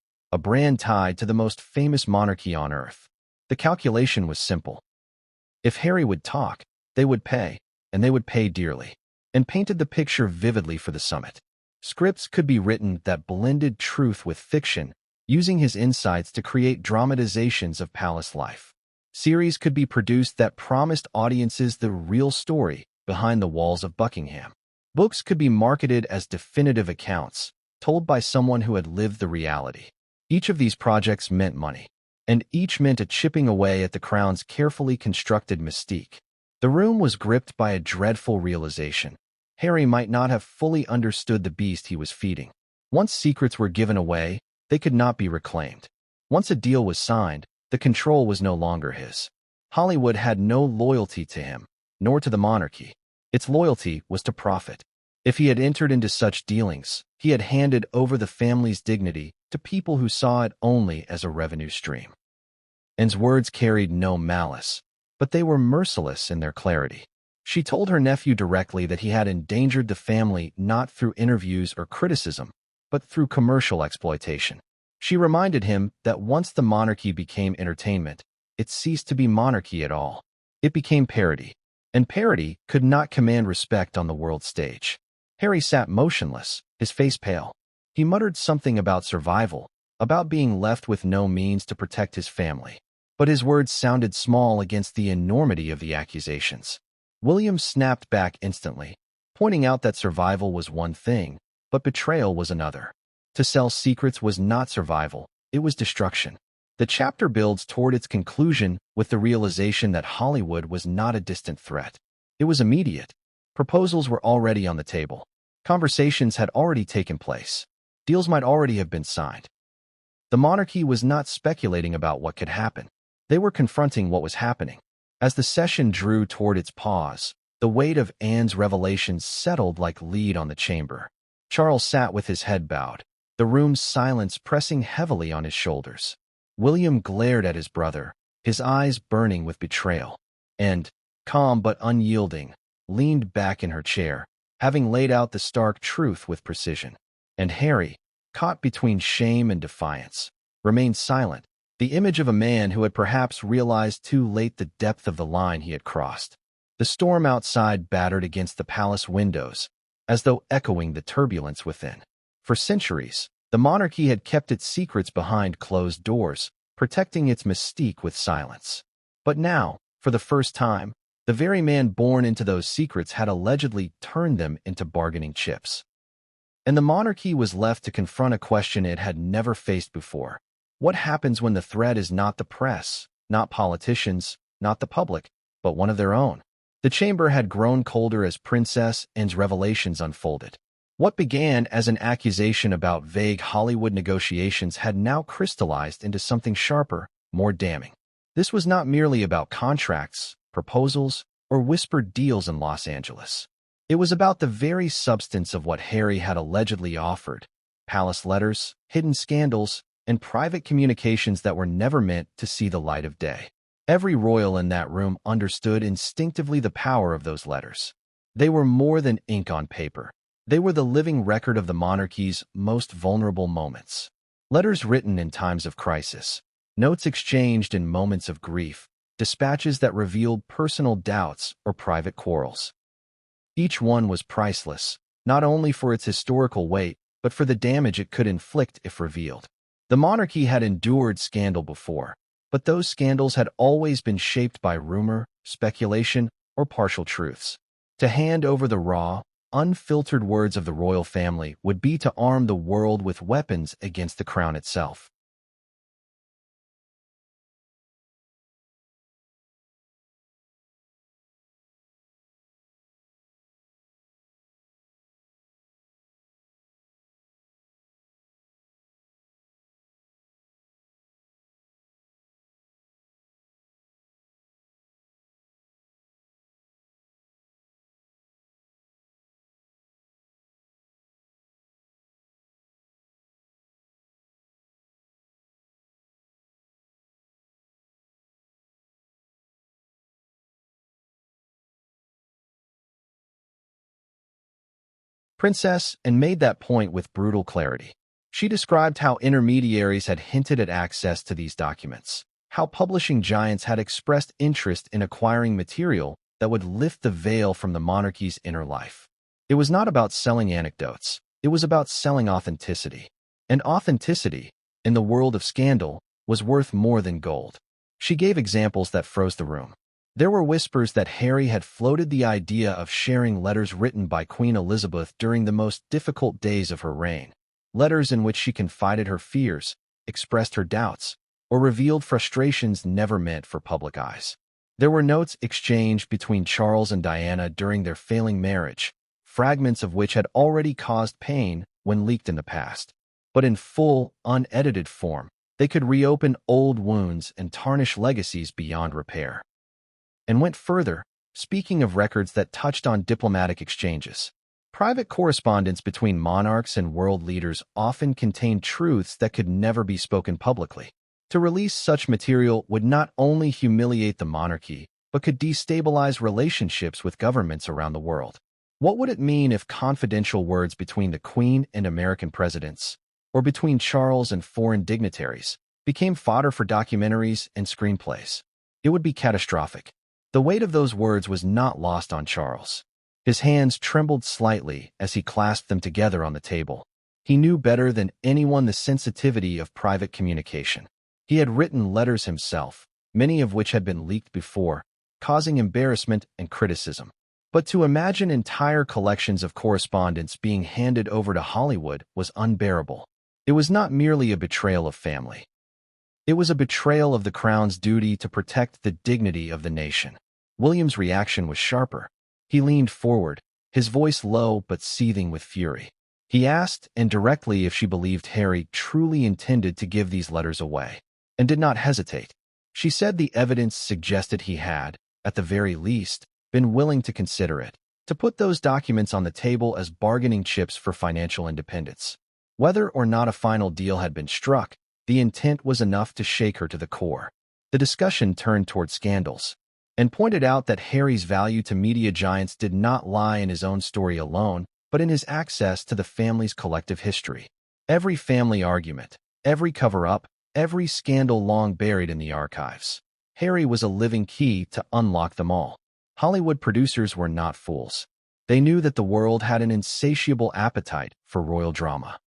tied to the most famous monarchy on earth. The calculation was simple. If Harry would talk, they would pay, and they would pay dearly, and painted the picture vividly for the summit. Scripts could be written that blended truth with fiction, using his insights to create dramatizations of palace life. Series could be produced that promised audiences the real story behind the walls of Buckingham. Books could be marketed as definitive accounts, told by someone who had lived the reality. Each of these projects meant money, and each meant a chipping away at the crown's carefully constructed mystique. The room was gripped by a dreadful realization. Harry might not have fully understood the beast he was feeding. Once secrets were given away, they could not be reclaimed. Once a deal was signed, the control was no longer his. Hollywood had no loyalty to him, nor to the monarchy. Its loyalty was to profit. If he had entered into such dealings, he had handed over the family's dignity to people who saw it only as a revenue stream. Anne's words carried no malice, but they were merciless in their clarity. She told her nephew directly that he had endangered the family not through interviews or criticism, but through commercial exploitation. She reminded him that once the monarchy became entertainment, it ceased to be monarchy at all. It became parody, and parody could not command respect on the world stage. Harry sat motionless, his face pale. He muttered something about survival, about being left with no means to protect his family. But his words sounded small against the enormity of the accusations. William snapped back instantly, pointing out that survival was one thing, but betrayal was another. To sell secrets was not survival, it was destruction. The chapter builds toward its conclusion with the realization that Hollywood was not a distant threat. It was immediate. Proposals were already on the table. Conversations had already taken place. Deals might already have been signed. The monarchy was not speculating about what could happen. They were confronting what was happening. As the session drew toward its pause, the weight of Anne's revelations settled like lead on the chamber. Charles sat with his head bowed. the room's silence pressing heavily on his shoulders. William glared at his brother, his eyes burning with betrayal, and, calm but unyielding, leaned back in her chair, having laid out the stark truth with precision. And Harry, caught between shame and defiance, remained silent, the image of a man who had perhaps realized too late the depth of the line he had crossed. The storm outside battered against the palace windows, as though echoing the turbulence within. For centuries, the monarchy had kept its secrets behind closed doors, protecting its mystique with silence. But now, for the first time, the very man born into those secrets had allegedly turned them into bargaining chips. And the monarchy was left to confront a question it had never faced before. What happens when the threat is not the press, not politicians, not the public, but one of their own? The chamber had grown colder as Princess Anne's revelations unfolded. What began as an accusation about vague Hollywood negotiations had now crystallized into something sharper, more damning. This was not merely about contracts, proposals, or whispered deals in Los Angeles. It was about the very substance of what Harry had allegedly offered: palace letters, hidden scandals, and private communications that were never meant to see the light of day. Every royal in that room understood instinctively the power of those letters. They were more than ink on paper. They were the living record of the monarchy's most vulnerable moments. Letters written in times of crisis, notes exchanged in moments of grief, dispatches that revealed personal doubts or private quarrels. Each one was priceless, not only for its historical weight, but for the damage it could inflict if revealed. The monarchy had endured scandal before, but those scandals had always been shaped by rumor, speculation, or partial truths. To hand over the raw, unfiltered words of the royal family would be to arm the world with weapons against the crown itself. Princess Anne made that point with brutal clarity. She described how intermediaries had hinted at access to these documents, how publishing giants had expressed interest in acquiring material that would lift the veil from the monarchy's inner life. It was not about selling anecdotes. It was about selling authenticity. And authenticity, in the world of scandal, was worth more than gold. She gave examples that froze the room. There were whispers that Harry had floated the idea of sharing letters written by Queen Elizabeth during the most difficult days of her reign, letters in which she confided her fears, expressed her doubts, or revealed frustrations never meant for public eyes. There were notes exchanged between Charles and Diana during their failing marriage, fragments of which had already caused pain when leaked in the past. But in full, unedited form, they could reopen old wounds and tarnish legacies beyond repair. And went further, speaking of records that touched on diplomatic exchanges. Private correspondence between monarchs and world leaders often contained truths that could never be spoken publicly. To release such material would not only humiliate the monarchy, but could destabilize relationships with governments around the world. What would it mean if confidential words between the Queen and American presidents, or between Charles and foreign dignitaries, became fodder for documentaries and screenplays? It would be catastrophic. The weight of those words was not lost on Charles. His hands trembled slightly as he clasped them together on the table. He knew better than anyone the sensitivity of private communication. He had written letters himself, many of which had been leaked before, causing embarrassment and criticism. But to imagine entire collections of correspondence being handed over to Hollywood was unbearable. It was not merely a betrayal of family. It was a betrayal of the crown's duty to protect the dignity of the nation. William's reaction was sharper. He leaned forward, his voice low but seething with fury. He asked indirectly if she believed Harry truly intended to give these letters away, and did not hesitate. She said the evidence suggested he had, at the very least, been willing to consider it, to put those documents on the table as bargaining chips for financial independence. Whether or not a final deal had been struck, the intent was enough to shake her to the core. The discussion turned toward scandals and pointed out that Harry's value to media giants did not lie in his own story alone, but in his access to the family's collective history. Every family argument, every cover-up, every scandal long buried in the archives. Harry was a living key to unlock them all. Hollywood producers were not fools. They knew that the world had an insatiable appetite for royal drama.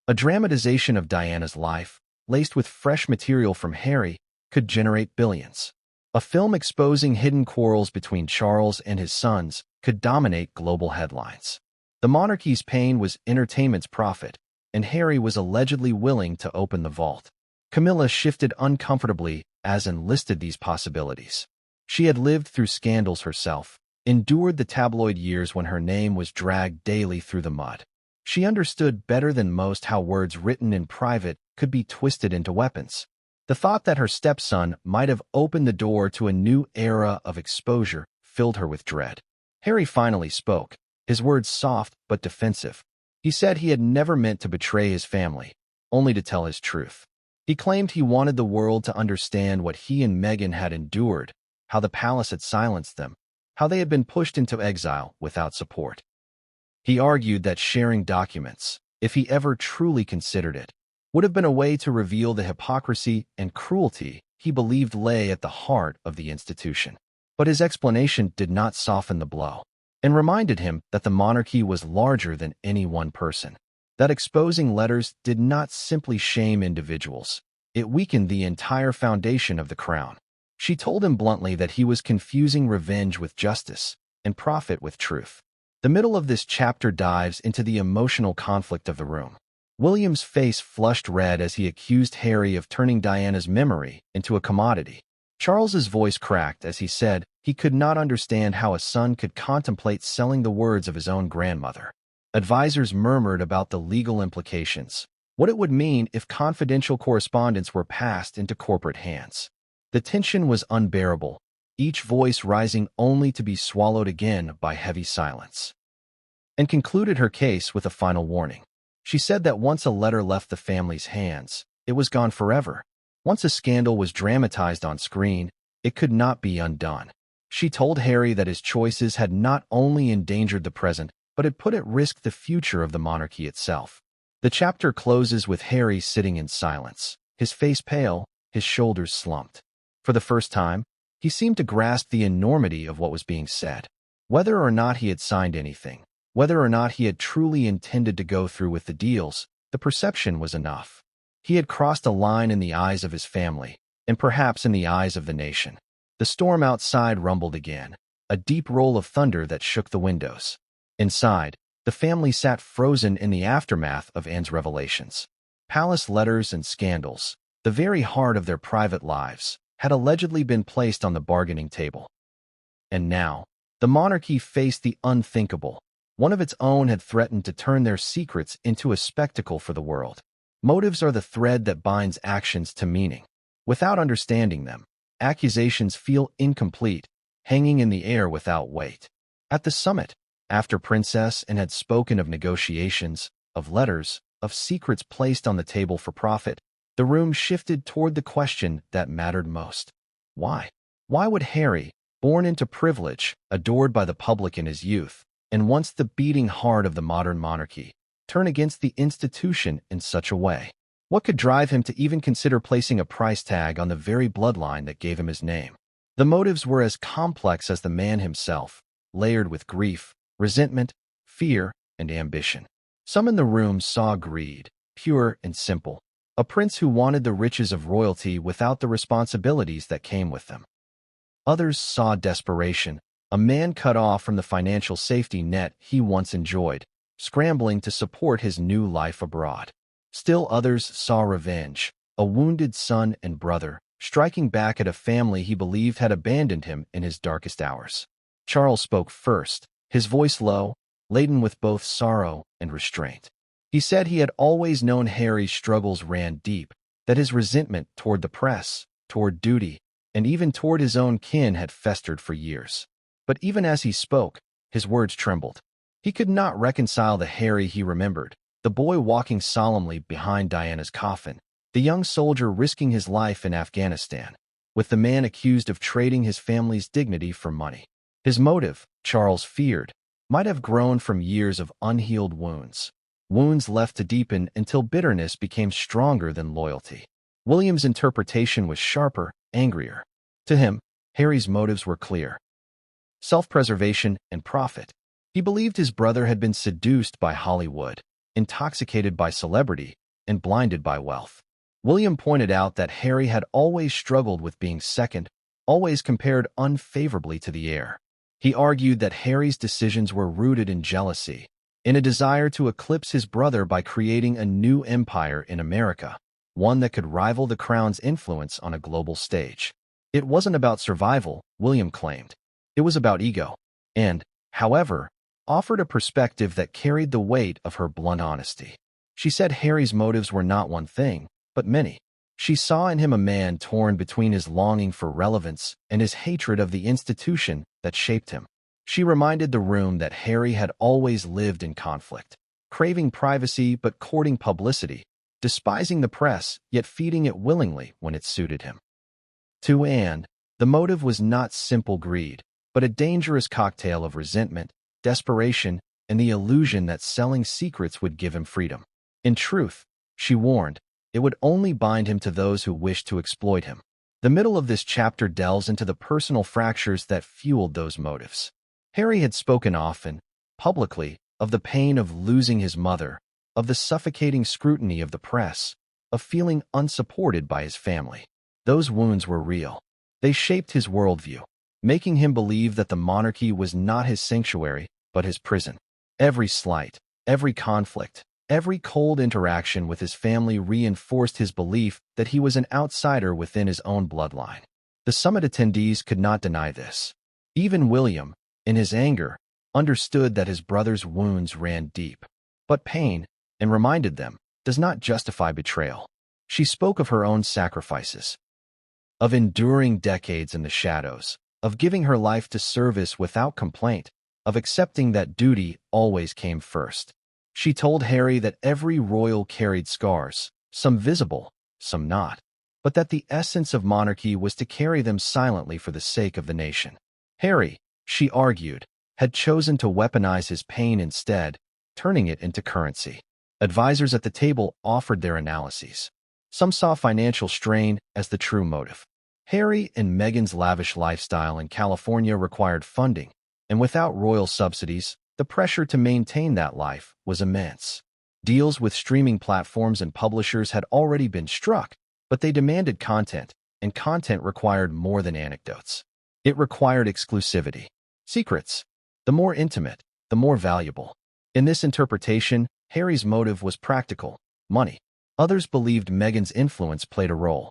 A dramatization of Diana's life, laced with fresh material from Harry, could generate billions. A film exposing hidden quarrels between Charles and his sons could dominate global headlines. The monarchy's pain was entertainment's profit, and Harry was allegedly willing to open the vault. Camilla shifted uncomfortably as enlisted these possibilities. She had lived through scandals herself, endured the tabloid years when her name was dragged daily through the mud. She understood better than most how words written in private could be twisted into weapons. The thought that her stepson might have opened the door to a new era of exposure filled her with dread. Harry finally spoke, his words soft but defensive. He said he had never meant to betray his family, only to tell his truth. He claimed he wanted the world to understand what he and Meghan had endured, how the palace had silenced them, how they had been pushed into exile without support. He argued that sharing documents, if he ever truly considered it, would have been a way to reveal the hypocrisy and cruelty he believed lay at the heart of the institution. But his explanation did not soften the blow, and reminded him that the monarchy was larger than any one person. That exposing letters did not simply shame individuals. It weakened the entire foundation of the crown. She told him bluntly that he was confusing revenge with justice and profit with truth. The middle of this chapter dives into the emotional conflict of the room. William's face flushed red as he accused Harry of turning Diana's memory into a commodity. Charles's voice cracked as he said he could not understand how a son could contemplate selling the words of his own grandmother. Advisors murmured about the legal implications, what it would mean if confidential correspondence were passed into corporate hands. The tension was unbearable, each voice rising only to be swallowed again by heavy silence. And concluded her case with a final warning. She said that once a letter left the family's hands, it was gone forever. Once a scandal was dramatized on screen, it could not be undone. She told Harry that his choices had not only endangered the present, but had put at risk the future of the monarchy itself. The chapter closes with Harry sitting in silence, his face pale, his shoulders slumped. For the first time, he seemed to grasp the enormity of what was being said. Whether or not he had signed anything, whether or not he had truly intended to go through with the deals, the perception was enough. He had crossed a line in the eyes of his family, and perhaps in the eyes of the nation. The storm outside rumbled again, a deep roll of thunder that shook the windows. Inside, the family sat frozen in the aftermath of Anne's revelations. Palace letters and scandals, the very heart of their private lives, had allegedly been placed on the bargaining table. And now, the monarchy faced the unthinkable. One of its own had threatened to turn their secrets into a spectacle for the world. Motives are the thread that binds actions to meaning. Without understanding them, accusations feel incomplete, hanging in the air without weight. At the summit, after Princess Anne had spoken of negotiations, of letters, of secrets placed on the table for profit, the room shifted toward the question that mattered most. Why? Why would Harry, born into privilege, adored by the public in his youth, and once the beating heart of the modern monarchy, turn against the institution in such a way? What could drive him to even consider placing a price tag on the very bloodline that gave him his name? The motives were as complex as the man himself, layered with grief, resentment, fear, and ambition. Some in the room saw greed, pure and simple, a prince who wanted the riches of royalty without the responsibilities that came with them. Others saw desperation, a man cut off from the financial safety net he once enjoyed, scrambling to support his new life abroad. Still others saw revenge, a wounded son and brother, striking back at a family he believed had abandoned him in his darkest hours. Charles spoke first, his voice low, laden with both sorrow and restraint. He said he had always known Harry's struggles ran deep, that his resentment toward the press, toward duty, and even toward his own kin had festered for years. But even as he spoke, his words trembled. He could not reconcile the Harry he remembered, the boy walking solemnly behind Diana's coffin, the young soldier risking his life in Afghanistan, with the man accused of trading his family's dignity for money. His motive, Charles feared, might have grown from years of unhealed wounds, wounds left to deepen until bitterness became stronger than loyalty. William's interpretation was sharper, angrier. To him, Harry's motives were clear: self-preservation and profit. He believed his brother had been seduced by Hollywood, intoxicated by celebrity, and blinded by wealth. William pointed out that Harry had always struggled with being second, always compared unfavorably to the heir. He argued that Harry's decisions were rooted in jealousy, in a desire to eclipse his brother by creating a new empire in America, one that could rival the crown's influence on a global stage. It wasn't about survival, William claimed. It was about ego. And, however, offered a perspective that carried the weight of her blunt honesty. She said Harry's motives were not one thing, but many. She saw in him a man torn between his longing for relevance and his hatred of the institution that shaped him. She reminded the room that Harry had always lived in conflict, craving privacy but courting publicity, despising the press yet feeding it willingly when it suited him. To Anne, the motive was not simple greed, but a dangerous cocktail of resentment, desperation, and the illusion that selling secrets would give him freedom. In truth, she warned, it would only bind him to those who wished to exploit him. The middle of this chapter delves into the personal fractures that fueled those motives. Harry had spoken often, publicly, of the pain of losing his mother, of the suffocating scrutiny of the press, of feeling unsupported by his family. Those wounds were real. They shaped his worldview, making him believe that the monarchy was not his sanctuary, but his prison. Every slight, every conflict, every cold interaction with his family reinforced his belief that he was an outsider within his own bloodline. The summit attendees could not deny this. Even William, in his anger, understood that his brother's wounds ran deep. But pain, and reminded them, does not justify betrayal. She spoke of her own sacrifices, of enduring decades in the shadows, of giving her life to service without complaint, of accepting that duty always came first. She told Harry that every royal carried scars, some visible, some not, but that the essence of monarchy was to carry them silently for the sake of the nation. Harry, she argued, had chosen to weaponize his pain instead, turning it into currency. Advisors at the table offered their analyses. Some saw financial strain as the true motive. Harry and Meghan's lavish lifestyle in California required funding, and without royal subsidies, the pressure to maintain that life was immense. Deals with streaming platforms and publishers had already been struck, but they demanded content, and content required more than anecdotes. It required exclusivity. Secrets. The more intimate, the more valuable. In this interpretation, Harry's motive was practical: money. Others believed Meghan's influence played a role.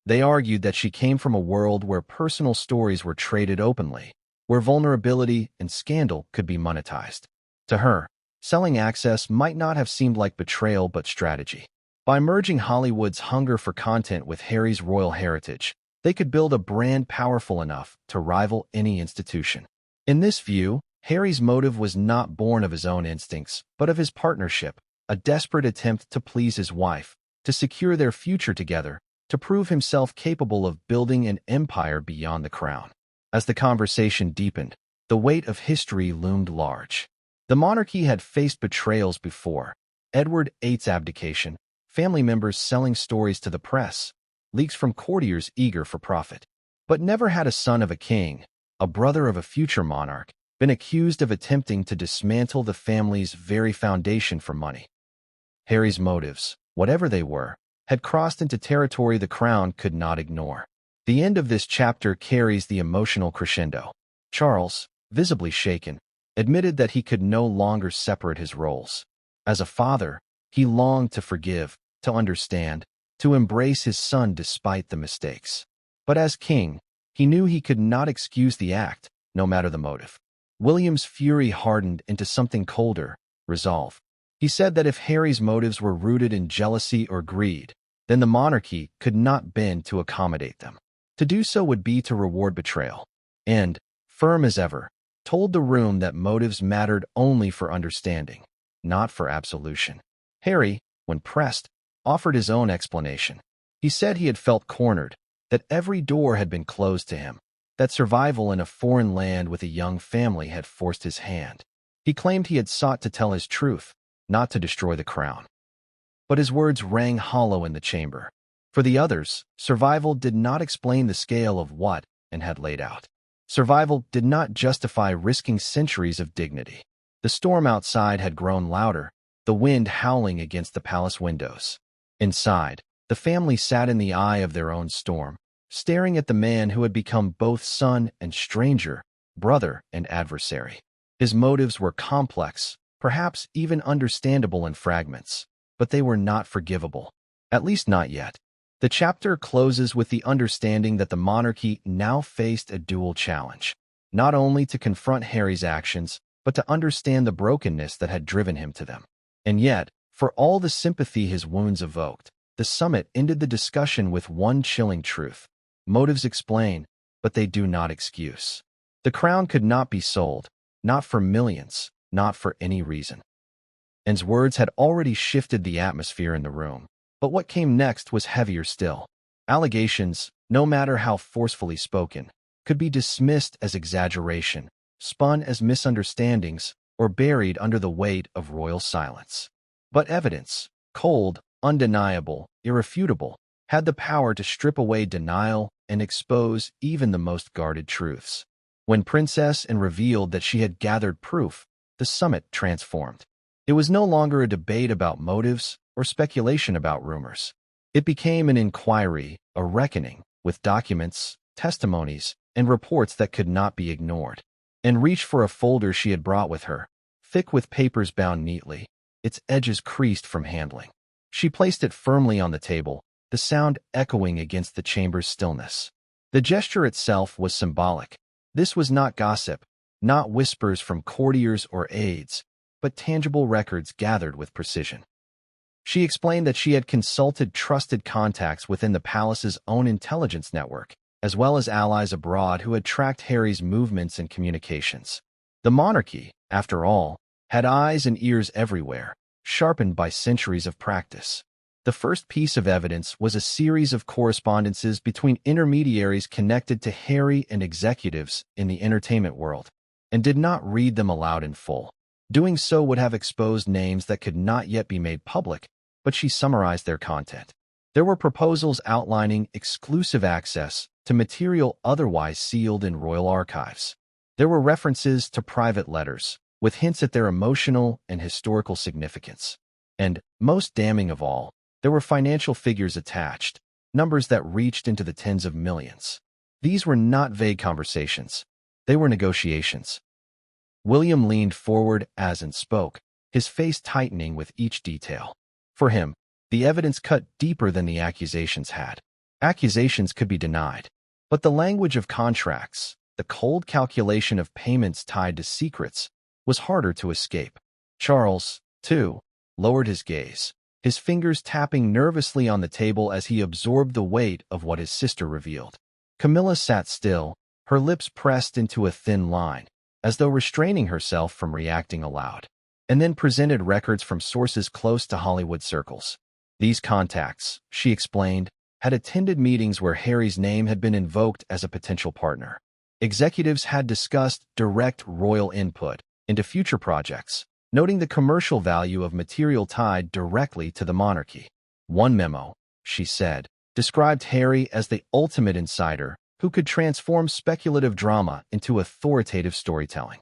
They argued that she came from a world where personal stories were traded openly, where vulnerability and scandal could be monetized. To her, selling access might not have seemed like betrayal but strategy. By merging Hollywood's hunger for content with Harry's royal heritage, they could build a brand powerful enough to rival any institution. In this view, Harry's motive was not born of his own instincts, but of his partnership, a desperate attempt to please his wife, to secure their future together, to prove himself capable of building an empire beyond the crown. As the conversation deepened, the weight of history loomed large. The monarchy had faced betrayals before: Edward VIII's abdication, family members selling stories to the press, leaks from courtiers eager for profit. But never had a son of a king, a brother of a future monarch, been accused of attempting to dismantle the family's very foundation for money. Harry's motives, whatever they were, had crossed into territory the crown could not ignore. The end of this chapter carries the emotional crescendo. Charles, visibly shaken, admitted that he could no longer separate his roles. As a father, he longed to forgive, to understand, to embrace his son despite the mistakes. But as king, he knew he could not excuse the act, no matter the motive. William's fury hardened into something colder: resolve. He said that if Harry's motives were rooted in jealousy or greed, then the monarchy could not bend to accommodate them. To do so would be to reward betrayal. And, firm as ever, told the room that motives mattered only for understanding, not for absolution. Harry, when pressed, offered his own explanation. He said he had felt cornered, that every door had been closed to him, that survival in a foreign land with a young family had forced his hand. He claimed he had sought to tell his truth, not to destroy the crown. But his words rang hollow in the chamber. For the others, survival did not explain the scale of what and had laid out. Survival did not justify risking centuries of dignity. The storm outside had grown louder, the wind howling against the palace windows. Inside, the family sat in the eye of their own storm, staring at the man who had become both son and stranger, brother and adversary. His motives were complex, perhaps even understandable in fragments, but they were not forgivable. At least not yet. The chapter closes with the understanding that the monarchy now faced a dual challenge, not only to confront Harry's actions, but to understand the brokenness that had driven him to them. And yet, for all the sympathy his wounds evoked, the summit ended the discussion with one chilling truth. Motives explain, but they do not excuse. The crown could not be sold, not for millions, not for any reason. Anne's words had already shifted the atmosphere in the room, but what came next was heavier still. Allegations, no matter how forcefully spoken, could be dismissed as exaggeration, spun as misunderstandings, or buried under the weight of royal silence. But evidence, cold, undeniable, irrefutable, had the power to strip away denial and expose even the most guarded truths. When Princess Anne revealed that she had gathered proof, the summit transformed. It was no longer a debate about motives or speculation about rumors. It became an inquiry, a reckoning, with documents, testimonies, and reports that could not be ignored. Anne reached for a folder she had brought with her, thick with papers bound neatly, its edges creased from handling. She placed it firmly on the table, the sound echoing against the chamber's stillness. The gesture itself was symbolic. This was not gossip, not whispers from courtiers or aides, but tangible records gathered with precision. She explained that she had consulted trusted contacts within the palace's own intelligence network, as well as allies abroad who had tracked Harry's movements and communications. The monarchy, after all, had eyes and ears everywhere, sharpened by centuries of practice. The first piece of evidence was a series of correspondences between intermediaries connected to Harry and executives in the entertainment world, and did not read them aloud in full. Doing so would have exposed names that could not yet be made public, but she summarized their content. There were proposals outlining exclusive access to material otherwise sealed in royal archives. There were references to private letters, with hints at their emotional and historical significance. And, most damning of all, there were financial figures attached, numbers that reached into the tens of millions. These were not vague conversations. They were negotiations. William leaned forward as Anne spoke, his face tightening with each detail. For him, the evidence cut deeper than the accusations had. Accusations could be denied, but the language of contracts, the cold calculation of payments tied to secrets, was harder to escape. Charles, too, lowered his gaze, his fingers tapping nervously on the table as he absorbed the weight of what his sister revealed. Camilla sat still, her lips pressed into a thin line, as though restraining herself from reacting aloud, and then presented records from sources close to Hollywood circles. These contacts, she explained, had attended meetings where Harry's name had been invoked as a potential partner. Executives had discussed direct royal input into future projects, noting the commercial value of material tied directly to the monarchy. One memo, she said, described Harry as the ultimate insider who could transform speculative drama into authoritative storytelling.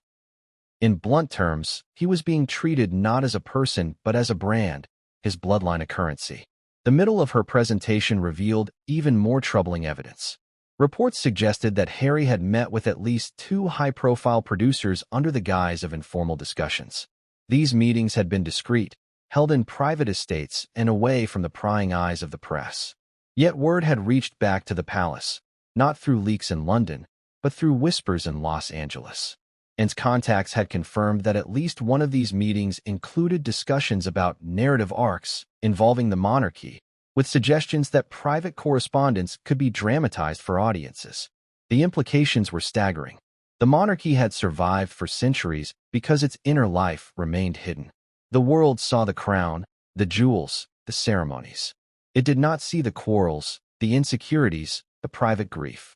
In blunt terms, he was being treated not as a person but as a brand, his bloodline a currency. The middle of her presentation revealed even more troubling evidence. Reports suggested that Harry had met with at least 2 high-profile producers under the guise of informal discussions. These meetings had been discreet, held in private estates and away from the prying eyes of the press. Yet word had reached back to the palace, not through leaks in London, but through whispers in Los Angeles. Anne's contacts had confirmed that at least one of these meetings included discussions about narrative arcs involving the monarchy, with suggestions that private correspondence could be dramatized for audiences. The implications were staggering. The monarchy had survived for centuries because its inner life remained hidden. The world saw the crown, the jewels, the ceremonies. It did not see the quarrels, the insecurities, the private grief.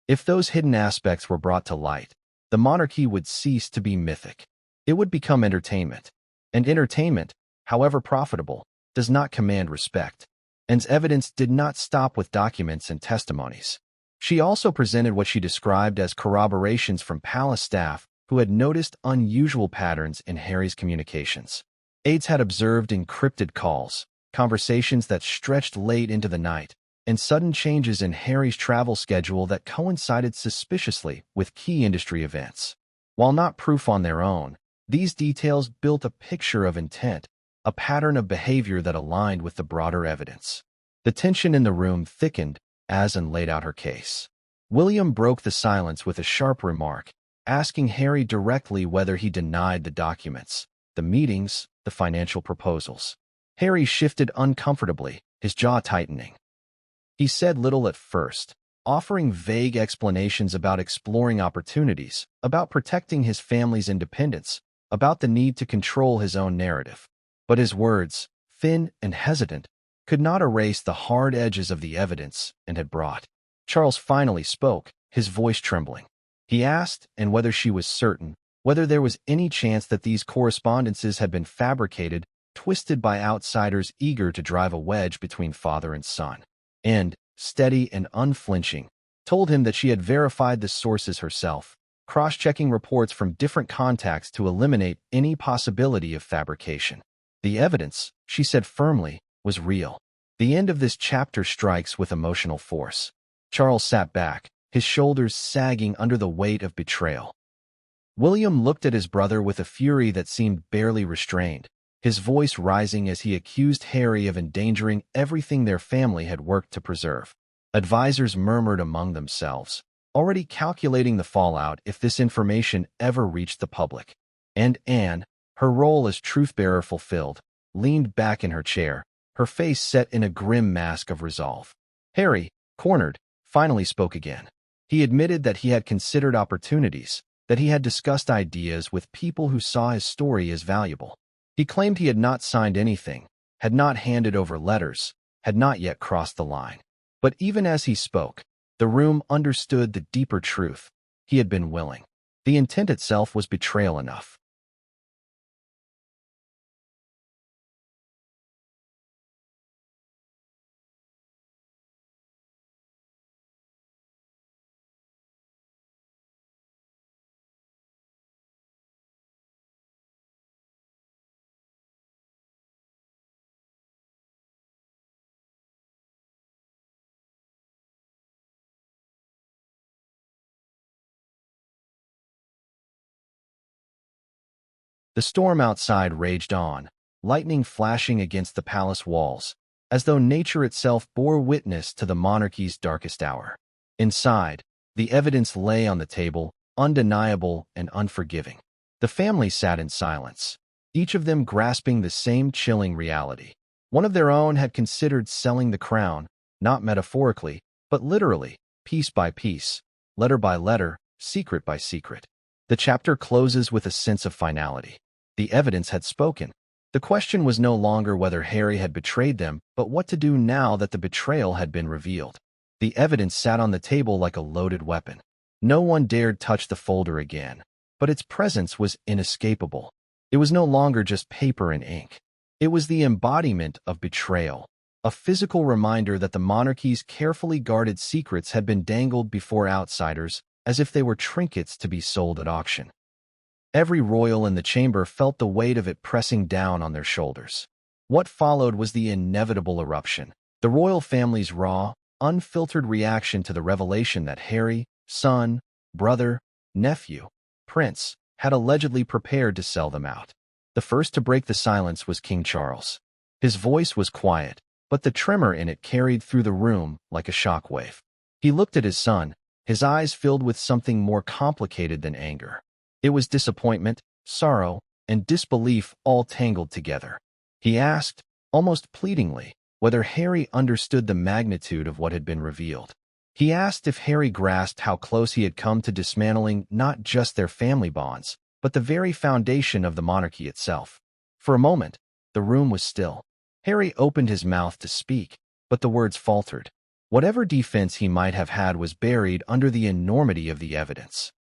If those hidden aspects were brought to light, the monarchy would cease to be mythic. It would become entertainment. And entertainment, however profitable, does not command respect. And evidence did not stop with documents and testimonies. She also presented what she described as corroborations from palace staff who had noticed unusual patterns in Harry's communications. Aides had observed encrypted calls, conversations that stretched late into the night, and sudden changes in Harry's travel schedule that coincided suspiciously with key industry events. While not proof on their own, these details built a picture of intent, a pattern of behavior that aligned with the broader evidence. The tension in the room thickened as Anne laid out her case. William broke the silence with a sharp remark, asking Harry directly whether he denied the documents, the meetings, the financial proposals. Harry shifted uncomfortably, his jaw tightening. He said little at first, offering vague explanations about exploring opportunities, about protecting his family's independence, about the need to control his own narrative. But his words, thin and hesitant, could not erase the hard edges of the evidence and had brought. Charles finally spoke, his voice trembling. He asked, and whether she was certain, whether there was any chance that these correspondences had been fabricated, twisted by outsiders eager to drive a wedge between father and son. And, steady and unflinching, told him that she had verified the sources herself, cross-checking reports from different contacts to eliminate any possibility of fabrication. The evidence, she said firmly, was real. The end of this chapter strikes with emotional force. Charles sat back, his shoulders sagging under the weight of betrayal. William looked at his brother with a fury that seemed barely restrained, his voice rising as he accused Harry of endangering everything their family had worked to preserve. Advisors murmured among themselves, already calculating the fallout if this information ever reached the public. And Anne, her role as truth-bearer fulfilled, leaned back in her chair, her face set in a grim mask of resolve. Harry, cornered, finally spoke again. He admitted that he had considered opportunities, that he had discussed ideas with people who saw his story as valuable. He claimed he had not signed anything, had not handed over letters, had not yet crossed the line. But even as he spoke, the room understood the deeper truth. He had been willing. The intent itself was betrayal enough. The storm outside raged on, lightning flashing against the palace walls, as though nature itself bore witness to the monarchy's darkest hour. Inside, the evidence lay on the table, undeniable and unforgiving. The family sat in silence, each of them grasping the same chilling reality. One of their own had considered selling the crown, not metaphorically, but literally, piece by piece, letter by letter, secret by secret. The chapter closes with a sense of finality. The evidence had spoken. The question was no longer whether Harry had betrayed them, but what to do now that the betrayal had been revealed. The evidence sat on the table like a loaded weapon. No one dared touch the folder again, but its presence was inescapable. It was no longer just paper and ink. It was the embodiment of betrayal, a physical reminder that the monarchy's carefully guarded secrets had been dangled before outsiders as if they were trinkets to be sold at auction. Every royal in the chamber felt the weight of it pressing down on their shoulders. What followed was the inevitable eruption, the royal family's raw, unfiltered reaction to the revelation that Harry, son, brother, nephew, prince, had allegedly prepared to sell them out. The first to break the silence was King Charles. His voice was quiet, but the tremor in it carried through the room like a shockwave. He looked at his son, his eyes filled with something more complicated than anger. It was disappointment, sorrow, and disbelief all tangled together. He asked, almost pleadingly, whether Harry understood the magnitude of what had been revealed. He asked if Harry grasped how close he had come to dismantling not just their family bonds, but the very foundation of the monarchy itself. For a moment, The room was still. Harry opened his mouth to speak, but the words faltered. Whatever defense he might have had was buried under the enormity of the evidence.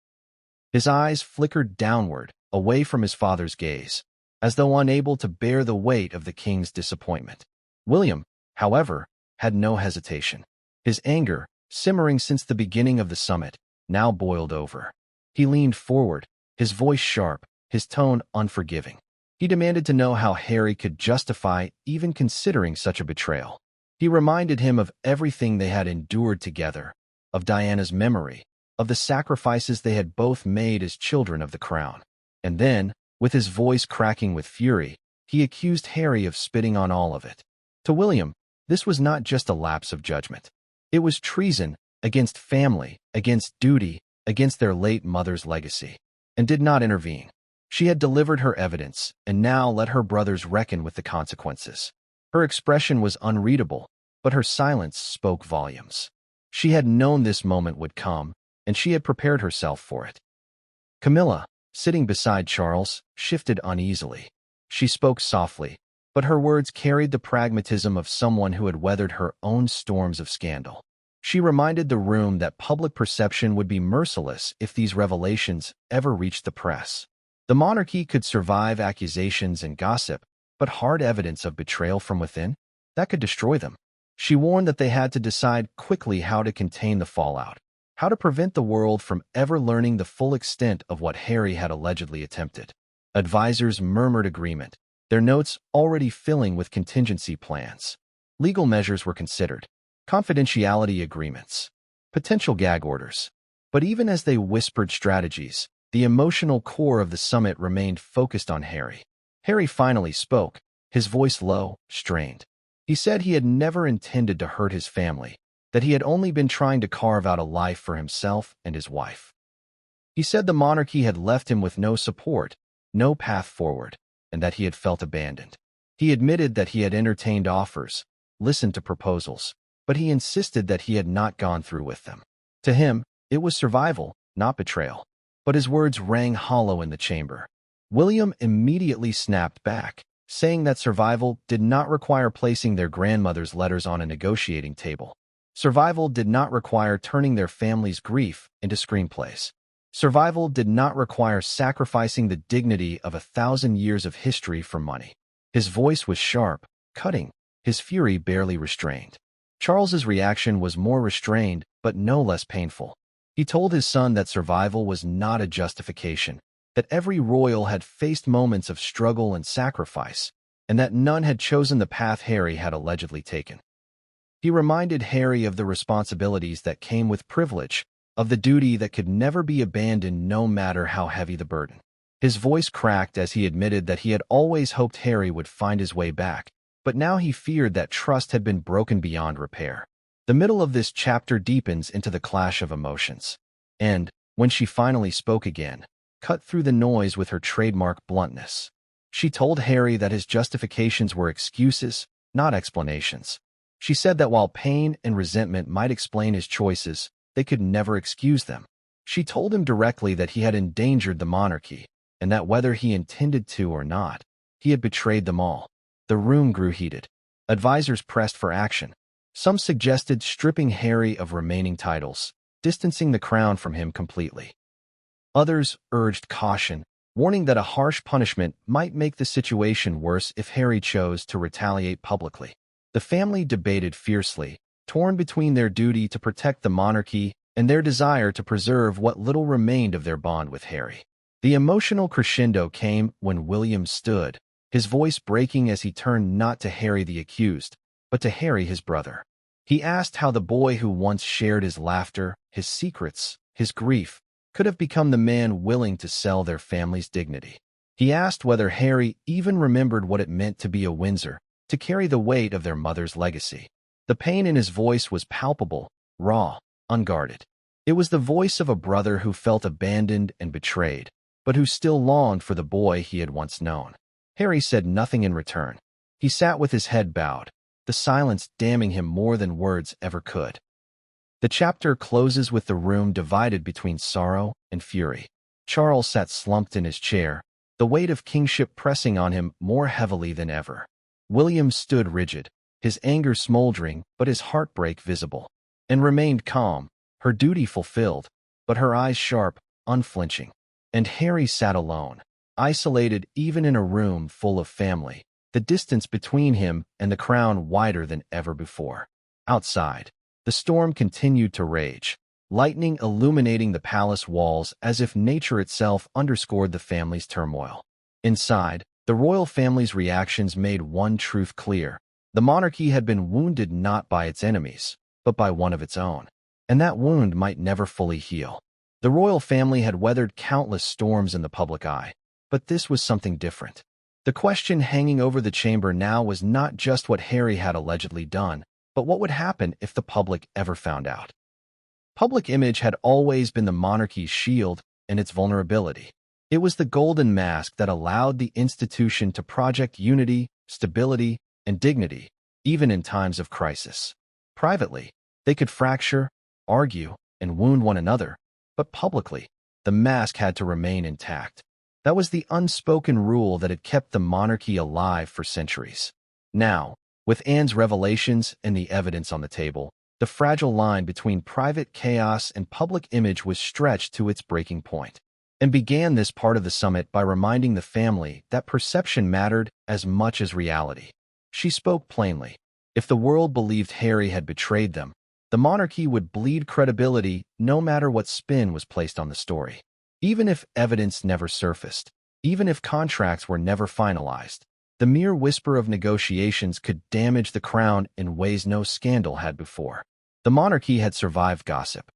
His eyes flickered downward, away from his father's gaze, as though unable to bear the weight of the king's disappointment. William, however, had no hesitation. His anger, simmering since the beginning of the summit, now boiled over. He leaned forward, his voice sharp, his tone unforgiving. He demanded to know how Harry could justify even considering such a betrayal. He reminded him of everything they had endured together, of Diana's memory, of the sacrifices they had both made as children of the crown. And then, with his voice cracking with fury, he accused Harry of spitting on all of it. To William, this was not just a lapse of judgment. It was treason against family, against duty, against their late mother's legacy, and did not intervene. She had delivered her evidence, and now let her brothers reckon with the consequences. Her expression was unreadable, but her silence spoke volumes. She had known this moment would come, and she had prepared herself for it. Camilla, sitting beside Charles, shifted uneasily. She spoke softly, but her words carried the pragmatism of someone who had weathered her own storms of scandal. She reminded the room that public perception would be merciless if these revelations ever reached the press. The monarchy could survive accusations and gossip, but hard evidence of betrayal from within? That could destroy them. She warned that they had to decide quickly how to contain the fallout, how to prevent the world from ever learning the full extent of what Harry had allegedly attempted. Advisors murmured agreement, their notes already filling with contingency plans. Legal measures were considered, confidentiality agreements, potential gag orders. But even as they whispered strategies, the emotional core of the summit remained focused on Harry. Harry finally spoke, his voice low, strained. He said he had never intended to hurt his family, that he had only been trying to carve out a life for himself and his wife. He said the monarchy had left him with no support, no path forward, and that he had felt abandoned. He admitted that he had entertained offers, listened to proposals, but he insisted that he had not gone through with them. To him, it was survival, not betrayal. But his words rang hollow in the chamber. William immediately snapped back, saying that survival did not require placing their grandmother's letters on a negotiating table. Survival did not require turning their family's grief into screenplays. Survival did not require sacrificing the dignity of 1,000 years of history for money. His voice was sharp, cutting, his fury barely restrained. Charles's reaction was more restrained, but no less painful. He told his son that survival was not a justification, that every royal had faced moments of struggle and sacrifice, and that none had chosen the path Harry had allegedly taken. He reminded Harry of the responsibilities that came with privilege, of the duty that could never be abandoned no matter how heavy the burden. His voice cracked as he admitted that he had always hoped Harry would find his way back, but now he feared that trust had been broken beyond repair. The middle of this chapter deepens into the clash of emotions. And, when she finally spoke again, cut through the noise with her trademark bluntness. She told Harry that his justifications were excuses, not explanations. She said that while pain and resentment might explain his choices, they could never excuse them. She told him directly that he had endangered the monarchy, and that whether he intended to or not, he had betrayed them all. The room grew heated. Advisors pressed for action. Some suggested stripping Harry of remaining titles, distancing the crown from him completely. Others urged caution, warning that a harsh punishment might make the situation worse if Harry chose to retaliate publicly. The family debated fiercely, torn between their duty to protect the monarchy and their desire to preserve what little remained of their bond with Harry. The emotional crescendo came when William stood, his voice breaking as he turned not to Harry the accused, but to Harry his brother. He asked how the boy who once shared his laughter, his secrets, his grief, could have become the man willing to sell their family's dignity. He asked whether Harry even remembered what it meant to be a Windsor, to carry the weight of their mother's legacy. The pain in his voice was palpable, raw, unguarded. It was the voice of a brother who felt abandoned and betrayed, but who still longed for the boy he had once known. Harry said nothing in return. He sat with his head bowed, the silence damning him more than words ever could. The chapter closes with the room divided between sorrow and fury. Charles sat slumped in his chair, the weight of kingship pressing on him more heavily than ever. William stood rigid, his anger smoldering but his heartbreak visible, and remained calm, her duty fulfilled, but her eyes sharp, unflinching. And Harry sat alone, isolated even in a room full of family, the distance between him and the crown wider than ever before. Outside, the storm continued to rage, lightning illuminating the palace walls as if nature itself underscored the family's turmoil. Inside, the royal family's reactions made one truth clear. The monarchy had been wounded not by its enemies, but by one of its own, and that wound might never fully heal. The royal family had weathered countless storms in the public eye, but this was something different. The question hanging over the chamber now was not just what Harry had allegedly done, but what would happen if the public ever found out. Public image had always been the monarchy's shield and its vulnerability. It was the golden mask that allowed the institution to project unity, stability, and dignity, even in times of crisis. Privately, they could fracture, argue, and wound one another, but publicly, the mask had to remain intact. That was the unspoken rule that had kept the monarchy alive for centuries. Now, with Anne's revelations and the evidence on the table, the fragile line between private chaos and public image was stretched to its breaking point. And began this part of the summit by reminding the family that perception mattered as much as reality. She spoke plainly. If the world believed Harry had betrayed them, the monarchy would bleed credibility no matter what spin was placed on the story. Even if evidence never surfaced, even if contracts were never finalized, the mere whisper of negotiations could damage the crown in ways no scandal had before. The monarchy had survived gossip.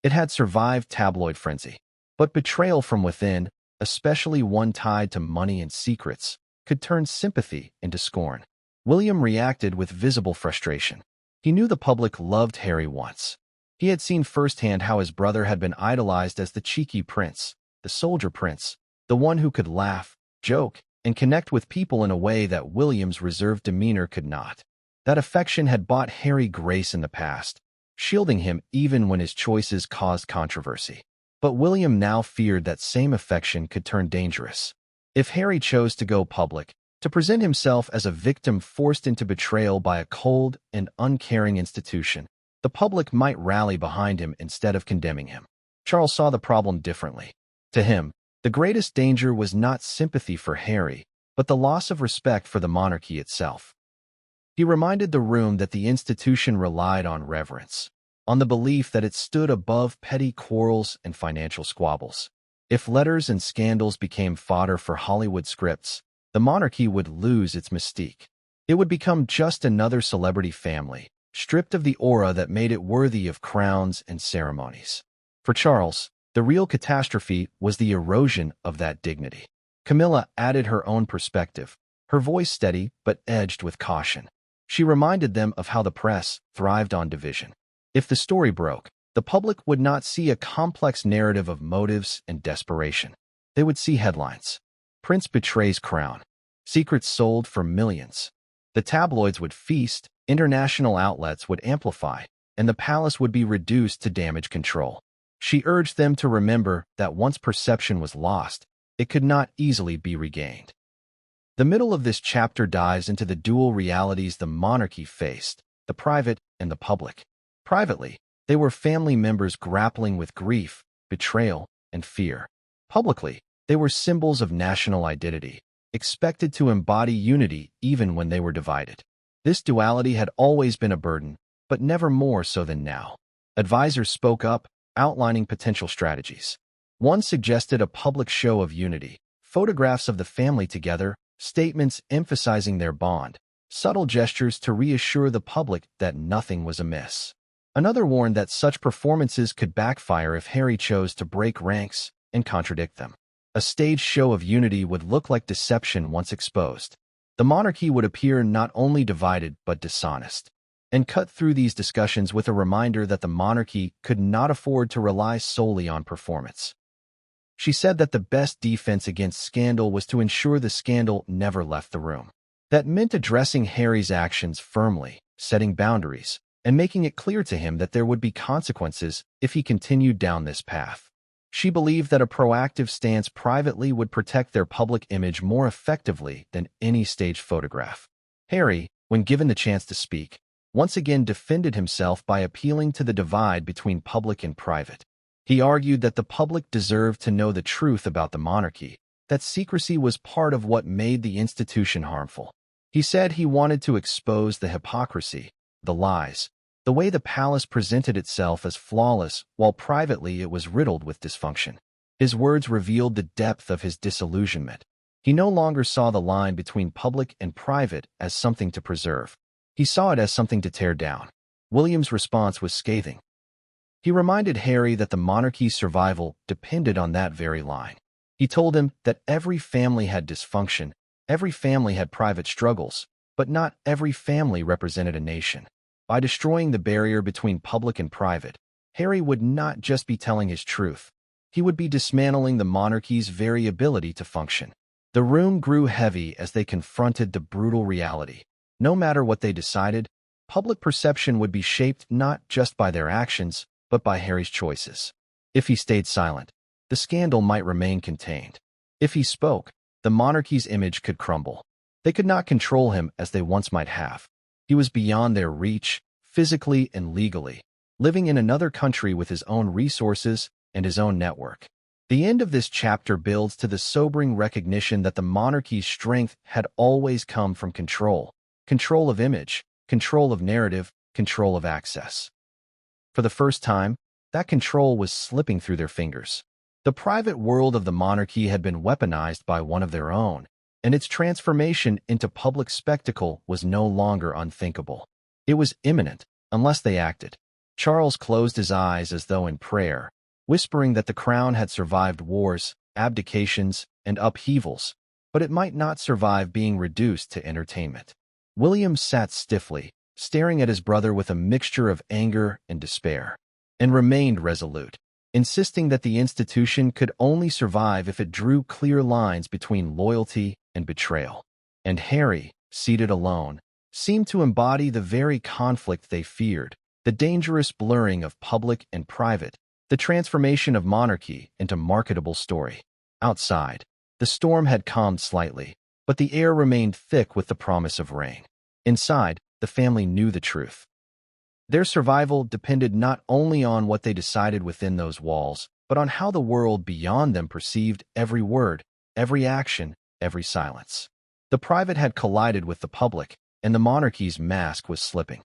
It had survived tabloid frenzy. But betrayal from within, especially one tied to money and secrets, could turn sympathy into scorn. William reacted with visible frustration. He knew the public loved Harry once. He had seen firsthand how his brother had been idolized as the cheeky prince, the soldier prince, the one who could laugh, joke, and connect with people in a way that William's reserved demeanor could not. That affection had bought Harry grace in the past, shielding him even when his choices caused controversy. But William now feared that same affection could turn dangerous. If Harry chose to go public, to present himself as a victim forced into betrayal by a cold and uncaring institution, the public might rally behind him instead of condemning him. Charles saw the problem differently. To him, the greatest danger was not sympathy for Harry, but the loss of respect for the monarchy itself. He reminded the room that the institution relied on reverence, on the belief that it stood above petty quarrels and financial squabbles. If letters and scandals became fodder for Hollywood scripts, the monarchy would lose its mystique. It would become just another celebrity family, stripped of the aura that made it worthy of crowns and ceremonies. For Charles, the real catastrophe was the erosion of that dignity. Camilla added her own perspective, her voice steady but edged with caution. She reminded them of how the press thrived on division. If the story broke, the public would not see a complex narrative of motives and desperation. They would see headlines. Prince betrays crown. Secrets sold for millions. The tabloids would feast, international outlets would amplify, and the palace would be reduced to damage control. She urged them to remember that once perception was lost, it could not easily be regained. The middle of this chapter dives into the dual realities the monarchy faced, the private and the public. Privately, they were family members grappling with grief, betrayal, and fear. Publicly, they were symbols of national identity, expected to embody unity even when they were divided. This duality had always been a burden, but never more so than now. Advisors spoke up, outlining potential strategies. One suggested a public show of unity, photographs of the family together, statements emphasizing their bond, subtle gestures to reassure the public that nothing was amiss. Another warned that such performances could backfire if Harry chose to break ranks and contradict them. A staged show of unity would look like deception once exposed. The monarchy would appear not only divided but dishonest. And cut through these discussions with a reminder that the monarchy could not afford to rely solely on performance. She said that the best defense against scandal was to ensure the scandal never left the room. That meant addressing Harry's actions firmly, setting boundaries, and making it clear to him that there would be consequences if he continued down this path. She believed that a proactive stance privately would protect their public image more effectively than any staged photograph. Harry, when given the chance to speak, once again defended himself by appealing to the divide between public and private. He argued that the public deserved to know the truth about the monarchy, that secrecy was part of what made the institution harmful. He said he wanted to expose the hypocrisy, the lies, the way the palace presented itself as flawless while privately it was riddled with dysfunction. His words revealed the depth of his disillusionment. He no longer saw the line between public and private as something to preserve. He saw it as something to tear down. William's response was scathing. He reminded Harry that the monarchy's survival depended on that very line. He told him that every family had dysfunction, every family had private struggles, but not every family represented a nation. By destroying the barrier between public and private, Harry would not just be telling his truth. He would be dismantling the monarchy's very ability to function. The room grew heavy as they confronted the brutal reality. No matter what they decided, public perception would be shaped not just by their actions, but by Harry's choices. If he stayed silent, the scandal might remain contained. If he spoke, the monarchy's image could crumble. They could not control him as they once might have. He was beyond their reach, physically and legally, living in another country with his own resources and his own network. The end of this chapter builds to the sobering recognition that the monarchy's strength had always come from control. Control of image, control of narrative, control of access. For the first time, that control was slipping through their fingers. The private world of the monarchy had been weaponized by one of their own, and its transformation into public spectacle was no longer unthinkable. It was imminent, unless they acted. Charles closed his eyes as though in prayer, whispering that the crown had survived wars, abdications, and upheavals, but it might not survive being reduced to entertainment. William sat stiffly, staring at his brother with a mixture of anger and despair, and remained resolute, insisting that the institution could only survive if it drew clear lines between loyalty and betrayal. And Harry, seated alone, seemed to embody the very conflict they feared, the dangerous blurring of public and private, the transformation of monarchy into marketable story. Outside, the storm had calmed slightly, but the air remained thick with the promise of rain. Inside, the family knew the truth. Their survival depended not only on what they decided within those walls, but on how the world beyond them perceived every word, every action, every silence. The private had collided with the public, and the monarchy's mask was slipping.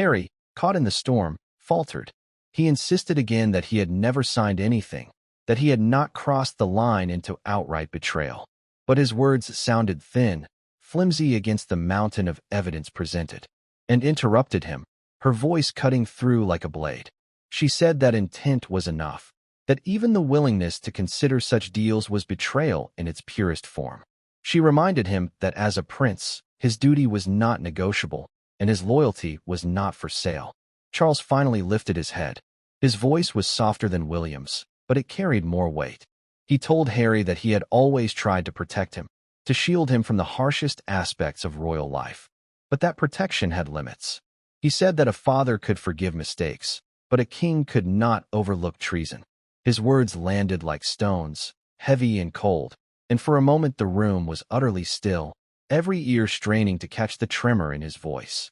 Harry, caught in the storm, faltered. He insisted again that he had never signed anything, that he had not crossed the line into outright betrayal. But his words sounded thin, flimsy against the mountain of evidence presented, and interrupted him, her voice cutting through like a blade. She said that intent was enough, that even the willingness to consider such deals was betrayal in its purest form. She reminded him that as a prince, his duty was not negotiable, and his loyalty was not for sale. Charles finally lifted his head. His voice was softer than William's, but it carried more weight. He told Harry that he had always tried to protect him, to shield him from the harshest aspects of royal life. But that protection had limits. He said that a father could forgive mistakes, but a king could not overlook treason. His words landed like stones, heavy and cold, and for a moment the room was utterly still, every ear straining to catch the tremor in his voice.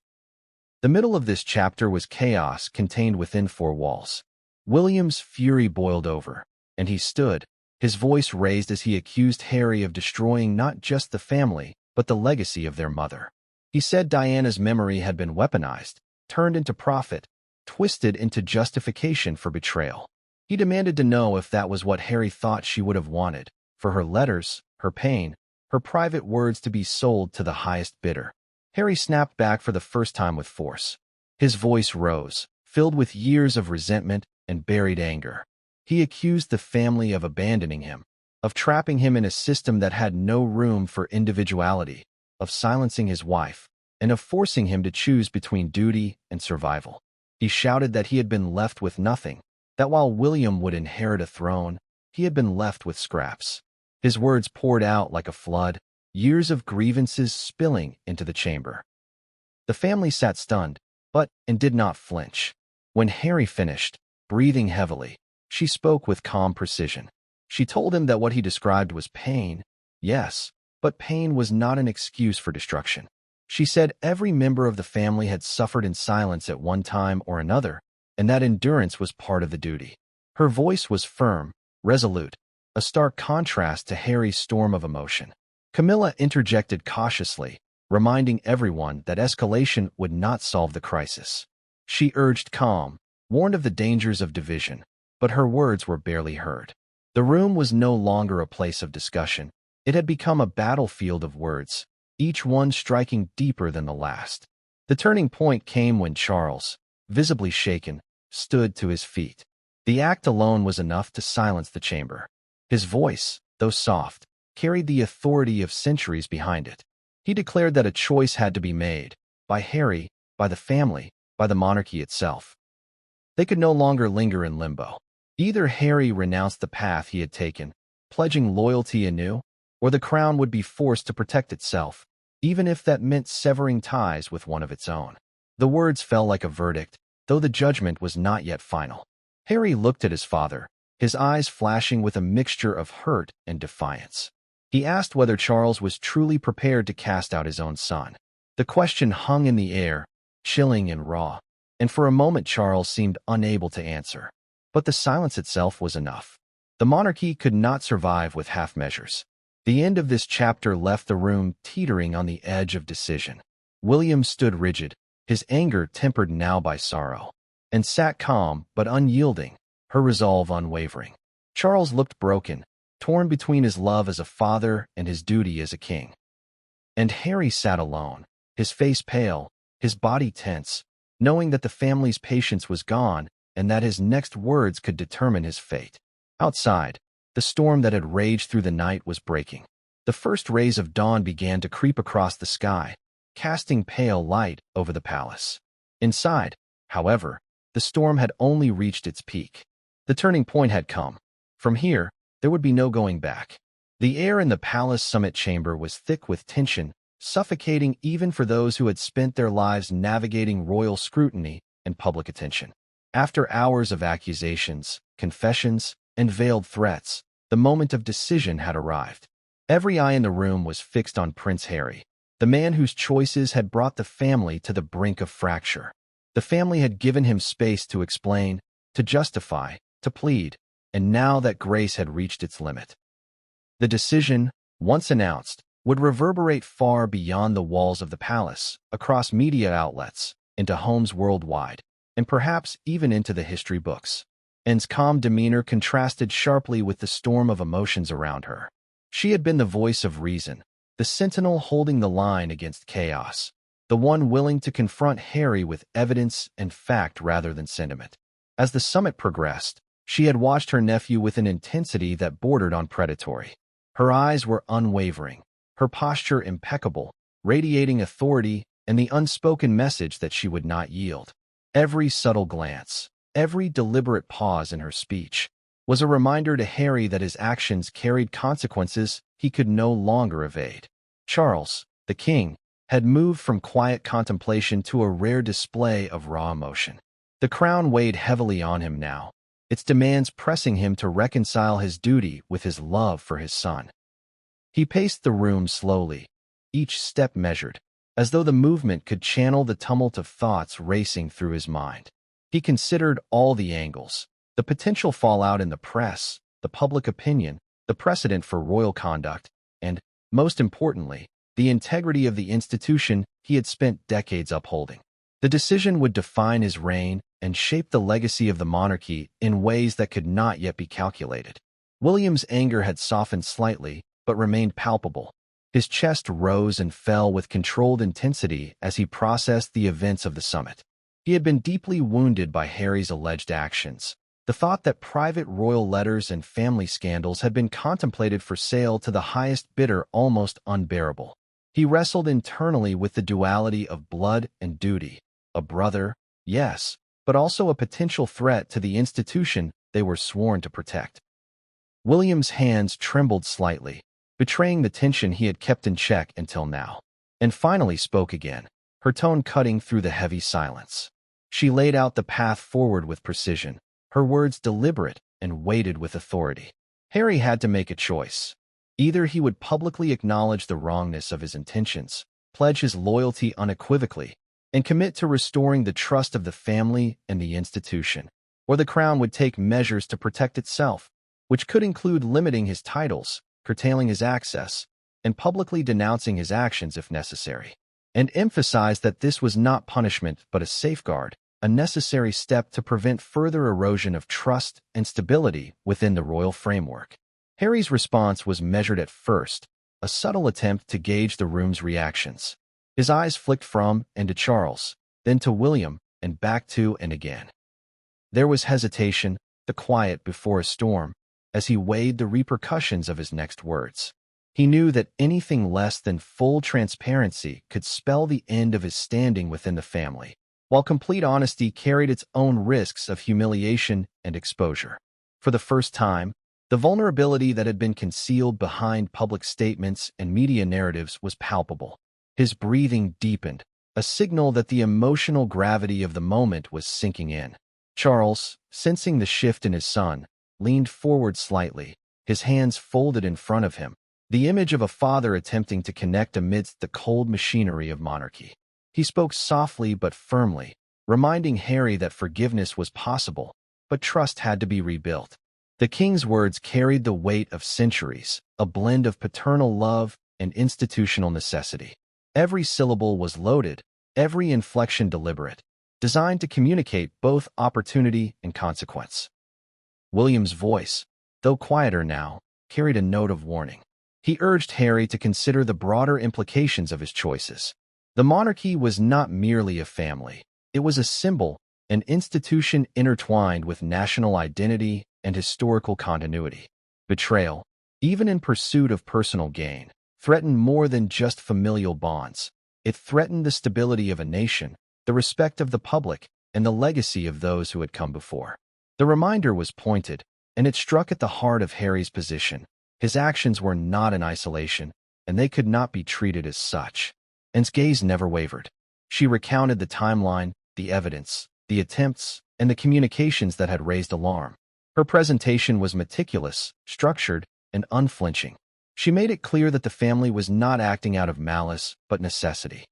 The middle of this chapter was chaos contained within four walls. William's fury boiled over, and he stood, his voice raised as he accused Harry of destroying not just the family, but the legacy of their mother. He said Diana's memory had been weaponized, turned into profit, twisted into justification for betrayal. He demanded to know if that was what Harry thought she would have wanted, for her letters, her pain, her private words to be sold to the highest bidder. Harry snapped back for the first time with force. His voice rose, filled with years of resentment and buried anger. He accused the family of abandoning him, of trapping him in a system that had no room for individuality, of silencing his wife, and of forcing him to choose between duty and survival. He shouted that he had been left with nothing, that while William would inherit a throne, he had been left with scraps. His words poured out like a flood, years of grievances spilling into the chamber. The family sat stunned, and did not flinch. When Harry finished, breathing heavily, she spoke with calm precision. She told him that what he described was pain, yes, but pain was not an excuse for destruction. She said every member of the family had suffered in silence at one time or another, and that endurance was part of the duty. Her voice was firm, resolute, a stark contrast to Harry's storm of emotion. Camilla interjected cautiously, reminding everyone that escalation would not solve the crisis. She urged calm, warned of the dangers of division, but her words were barely heard. The room was no longer a place of discussion. It had become a battlefield of words, each one striking deeper than the last. The turning point came when Charles, visibly shaken, stood to his feet. The act alone was enough to silence the chamber. His voice, though soft, carried the authority of centuries behind it. He declared that a choice had to be made, by Harry, by the family, by the monarchy itself. They could no longer linger in limbo. Either Harry renounced the path he had taken, pledging loyalty anew, or the crown would be forced to protect itself, even if that meant severing ties with one of its own. The words fell like a verdict, though the judgment was not yet final. Harry looked at his father, his eyes flashing with a mixture of hurt and defiance. He asked whether Charles was truly prepared to cast out his own son. The question hung in the air, chilling and raw, and for a moment Charles seemed unable to answer. But the silence itself was enough. The monarchy could not survive with half measures. The end of this chapter left the room teetering on the edge of decision. William stood rigid, his anger tempered now by sorrow, and sat calm but unyielding, her resolve unwavering. Charles looked broken, torn between his love as a father and his duty as a king. And Harry sat alone, his face pale, his body tense, knowing that the family's patience was gone and that his next words could determine his fate. Outside, the storm that had raged through the night was breaking. The first rays of dawn began to creep across the sky, casting pale light over the palace. Inside, however, the storm had only reached its peak. The turning point had come. From here, there would be no going back. The air in the palace summit chamber was thick with tension, suffocating even for those who had spent their lives navigating royal scrutiny and public attention. After hours of accusations, confessions, and veiled threats, the moment of decision had arrived. Every eye in the room was fixed on Prince Harry, the man whose choices had brought the family to the brink of fracture. The family had given him space to explain, to justify, to plead, and now that grace had reached its limit. The decision, once announced, would reverberate far beyond the walls of the palace, across media outlets, into homes worldwide, and perhaps even into the history books. Anne's calm demeanor contrasted sharply with the storm of emotions around her. She had been the voice of reason, the sentinel holding the line against chaos, the one willing to confront Harry with evidence and fact rather than sentiment. As the summit progressed, she had watched her nephew with an intensity that bordered on predatory. Her eyes were unwavering, her posture impeccable, radiating authority and the unspoken message that she would not yield. Every subtle glance, every deliberate pause in her speech, was a reminder to Harry that his actions carried consequences he could no longer evade. Charles, the king, had moved from quiet contemplation to a rare display of raw emotion. The crown weighed heavily on him now, its demands pressing him to reconcile his duty with his love for his son. He paced the room slowly, each step measured, as though the movement could channel the tumult of thoughts racing through his mind. He considered all the angles, the potential fallout in the press, the public opinion, the precedent for royal conduct, and, most importantly, the integrity of the institution he had spent decades upholding. The decision would define his reign and shape the legacy of the monarchy in ways that could not yet be calculated. William's anger had softened slightly, but remained palpable. His chest rose and fell with controlled intensity as he processed the events of the summit. He had been deeply wounded by Harry's alleged actions. The thought that private royal letters and family scandals had been contemplated for sale to the highest bidder almost unbearable. He wrestled internally with the duality of blood and duty. A brother, yes, but also a potential threat to the institution they were sworn to protect. William's hands trembled slightly, betraying the tension he had kept in check until now, and finally spoke again, her tone cutting through the heavy silence. She laid out the path forward with precision, her words deliberate and weighted with authority. Harry had to make a choice. Either he would publicly acknowledge the wrongness of his intentions, pledge his loyalty unequivocally, and commit to restoring the trust of the family and the institution, or the crown would take measures to protect itself, which could include limiting his titles, curtailing his access, and publicly denouncing his actions if necessary, and emphasized that this was not punishment but a safeguard, a necessary step to prevent further erosion of trust and stability within the royal framework. Harry's response was measured at first, a subtle attempt to gauge the room's reactions. His eyes flicked from and to Charles, then to William, and back to and again. There was hesitation, the quiet before a storm, as he weighed the repercussions of his next words. He knew that anything less than full transparency could spell the end of his standing within the family, while complete honesty carried its own risks of humiliation and exposure. For the first time, the vulnerability that had been concealed behind public statements and media narratives was palpable. His breathing deepened, a signal that the emotional gravity of the moment was sinking in. Charles, sensing the shift in his son, leaned forward slightly, his hands folded in front of him, the image of a father attempting to connect amidst the cold machinery of monarchy. He spoke softly but firmly, reminding Harry that forgiveness was possible, but trust had to be rebuilt. The king's words carried the weight of centuries, a blend of paternal love and institutional necessity. Every syllable was loaded, every inflection deliberate, designed to communicate both opportunity and consequence. William's voice, though quieter now, carried a note of warning. He urged Harry to consider the broader implications of his choices. The monarchy was not merely a family. It was a symbol, an institution intertwined with national identity and historical continuity. Betrayal, even in pursuit of personal gain, threatened more than just familial bonds. It threatened the stability of a nation, the respect of the public, and the legacy of those who had come before. The reminder was pointed, and it struck at the heart of Harry's position. His actions were not in isolation, and they could not be treated as such. Anne's gaze never wavered. She recounted the timeline, the evidence, the attempts, and the communications that had raised alarm. Her presentation was meticulous, structured, and unflinching. She made it clear that the family was not acting out of malice, but necessity.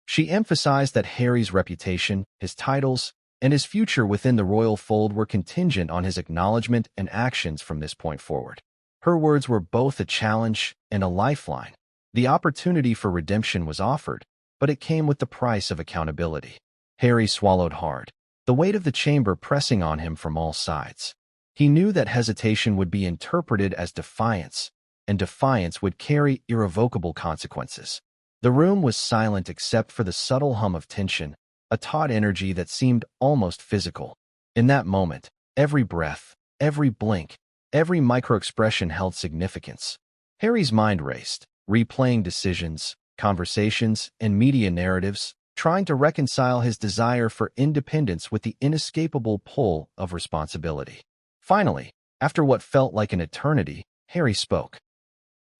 She emphasized that Harry's reputation, his titles, and his future within the royal fold were contingent on his acknowledgement and actions from this point forward. Her words were both a challenge and a lifeline. The opportunity for redemption was offered, but it came with the price of accountability. Harry swallowed hard, the weight of the chamber pressing on him from all sides. He knew that hesitation would be interpreted as defiance, and defiance would carry irrevocable consequences. The room was silent except for the subtle hum of tension, a taut energy that seemed almost physical. In that moment, every breath, every blink, every microexpression held significance. Harry's mind raced, replaying decisions, conversations, and media narratives, trying to reconcile his desire for independence with the inescapable pull of responsibility. Finally, after what felt like an eternity, Harry spoke.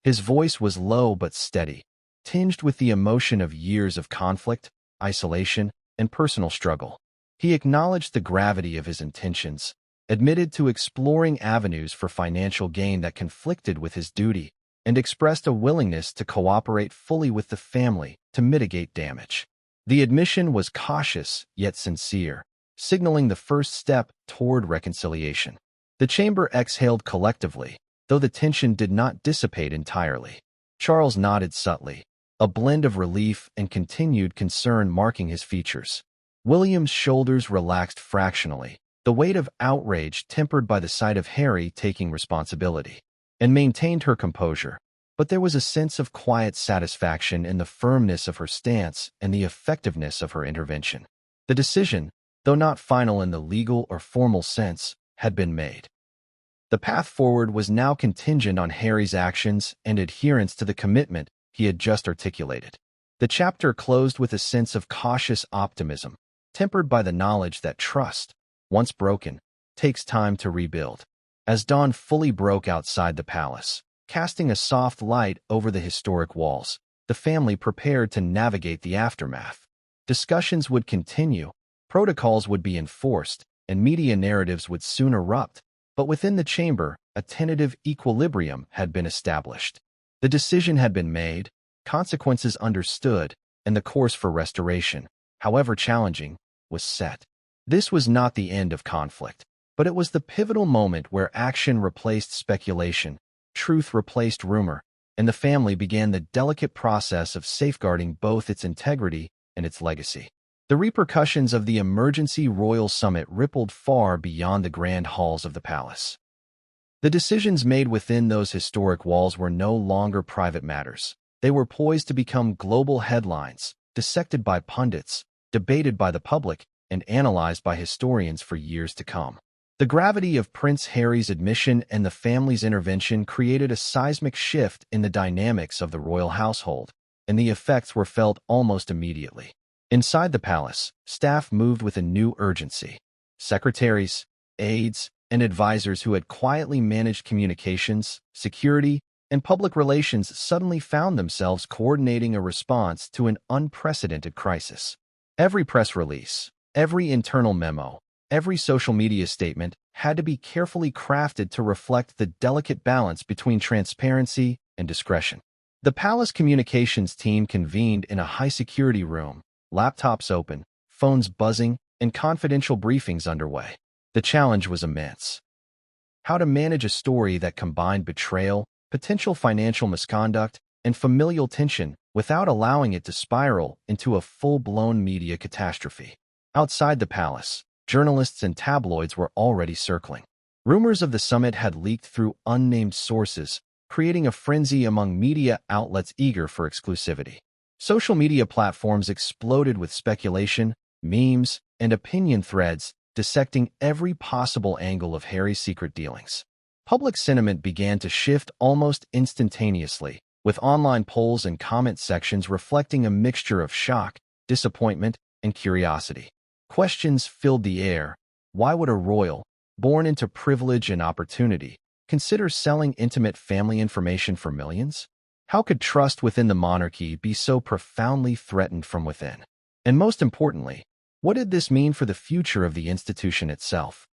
His voice was low but steady, tinged with the emotion of years of conflict, isolation, and personal struggle. He acknowledged the gravity of his intentions, admitted to exploring avenues for financial gain that conflicted with his duty, and expressed a willingness to cooperate fully with the family to mitigate damage. The admission was cautious yet sincere, signaling the first step toward reconciliation. The chamber exhaled collectively, though the tension did not dissipate entirely. Charles nodded subtly, a blend of relief and continued concern marking his features. William's shoulders relaxed fractionally, the weight of outrage tempered by the sight of Harry taking responsibility, and maintained her composure. But there was a sense of quiet satisfaction in the firmness of her stance and the effectiveness of her intervention. The decision, though not final in the legal or formal sense, had been made. The path forward was now contingent on Harry's actions and adherence to the commitment he had just articulated. The chapter closed with a sense of cautious optimism, tempered by the knowledge that trust, once broken, takes time to rebuild. As dawn fully broke outside the palace, casting a soft light over the historic walls, the family prepared to navigate the aftermath. Discussions would continue, protocols would be enforced, and media narratives would soon erupt. But within the chamber, a tentative equilibrium had been established. The decision had been made, consequences understood, and the course for restoration, however challenging, was set. This was not the end of conflict, but it was the pivotal moment where action replaced speculation, truth replaced rumor, and the family began the delicate process of safeguarding both its integrity and its legacy. The repercussions of the emergency royal summit rippled far beyond the grand halls of the palace. The decisions made within those historic walls were no longer private matters. They were poised to become global headlines, dissected by pundits, debated by the public, and analyzed by historians for years to come. The gravity of Prince Harry's admission and the family's intervention created a seismic shift in the dynamics of the royal household, and the effects were felt almost immediately. Inside the palace, staff moved with a new urgency. Secretaries, aides, and advisors who had quietly managed communications, security, and public relations suddenly found themselves coordinating a response to an unprecedented crisis. Every press release, every internal memo, every social media statement had to be carefully crafted to reflect the delicate balance between transparency and discretion. The palace communications team convened in a high-security room, laptops open, phones buzzing, and confidential briefings underway. The challenge was immense. How to manage a story that combined betrayal, potential financial misconduct, and familial tension without allowing it to spiral into a full-blown media catastrophe. Outside the palace, journalists and tabloids were already circling. Rumors of the summit had leaked through unnamed sources, creating a frenzy among media outlets eager for exclusivity. Social media platforms exploded with speculation, memes, and opinion threads dissecting every possible angle of Harry's secret dealings. Public sentiment began to shift almost instantaneously, with online polls and comment sections reflecting a mixture of shock, disappointment, and curiosity. Questions filled the air. Why would a royal, born into privilege and opportunity, consider selling intimate family information for millions? How could trust within the monarchy be so profoundly threatened from within? And most importantly, what did this mean for the future of the institution itself?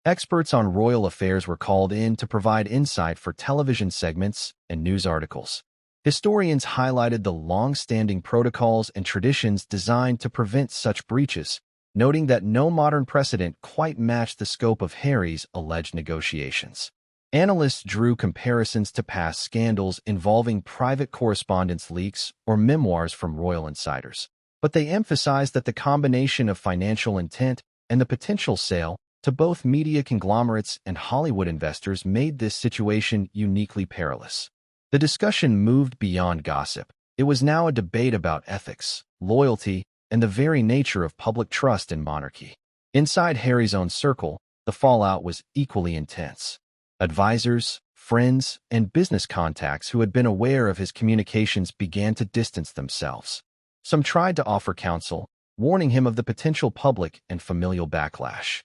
Experts on royal affairs were called in to provide insight for television segments and news articles. Historians highlighted the long-standing protocols and traditions designed to prevent such breaches, noting that no modern precedent quite matched the scope of Harry's alleged negotiations. Analysts drew comparisons to past scandals involving private correspondence leaks or memoirs from royal insiders, but they emphasized that the combination of financial intent and the potential sale to both media conglomerates and Hollywood investors made this situation uniquely perilous. The discussion moved beyond gossip. It was now a debate about ethics, loyalty, and the very nature of public trust in monarchy. Inside Harry's own circle, the fallout was equally intense. Advisors, friends, and business contacts who had been aware of his communications began to distance themselves. Some tried to offer counsel, warning him of the potential public and familial backlash.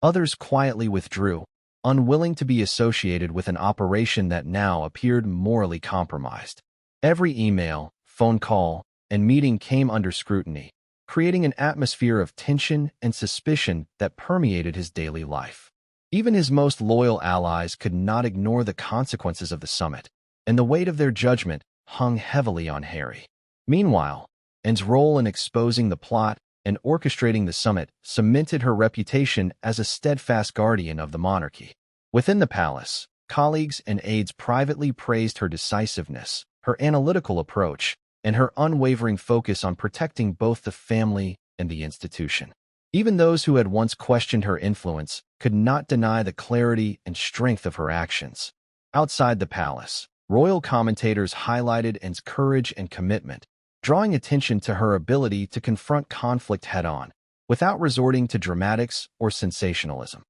Others quietly withdrew, unwilling to be associated with an operation that now appeared morally compromised. Every email, phone call, and meeting came under scrutiny, creating an atmosphere of tension and suspicion that permeated his daily life. Even his most loyal allies could not ignore the consequences of the summit, and the weight of their judgment hung heavily on Harry. Meanwhile, Anne's role in exposing the plot and orchestrating the summit cemented her reputation as a steadfast guardian of the monarchy. Within the palace, colleagues and aides privately praised her decisiveness, her analytical approach, and her unwavering focus on protecting both the family and the institution. Even those who had once questioned her influence could not deny the clarity and strength of her actions. Outside the palace, royal commentators highlighted Anne's courage and commitment, drawing attention to her ability to confront conflict head-on, without resorting to dramatics or sensationalism.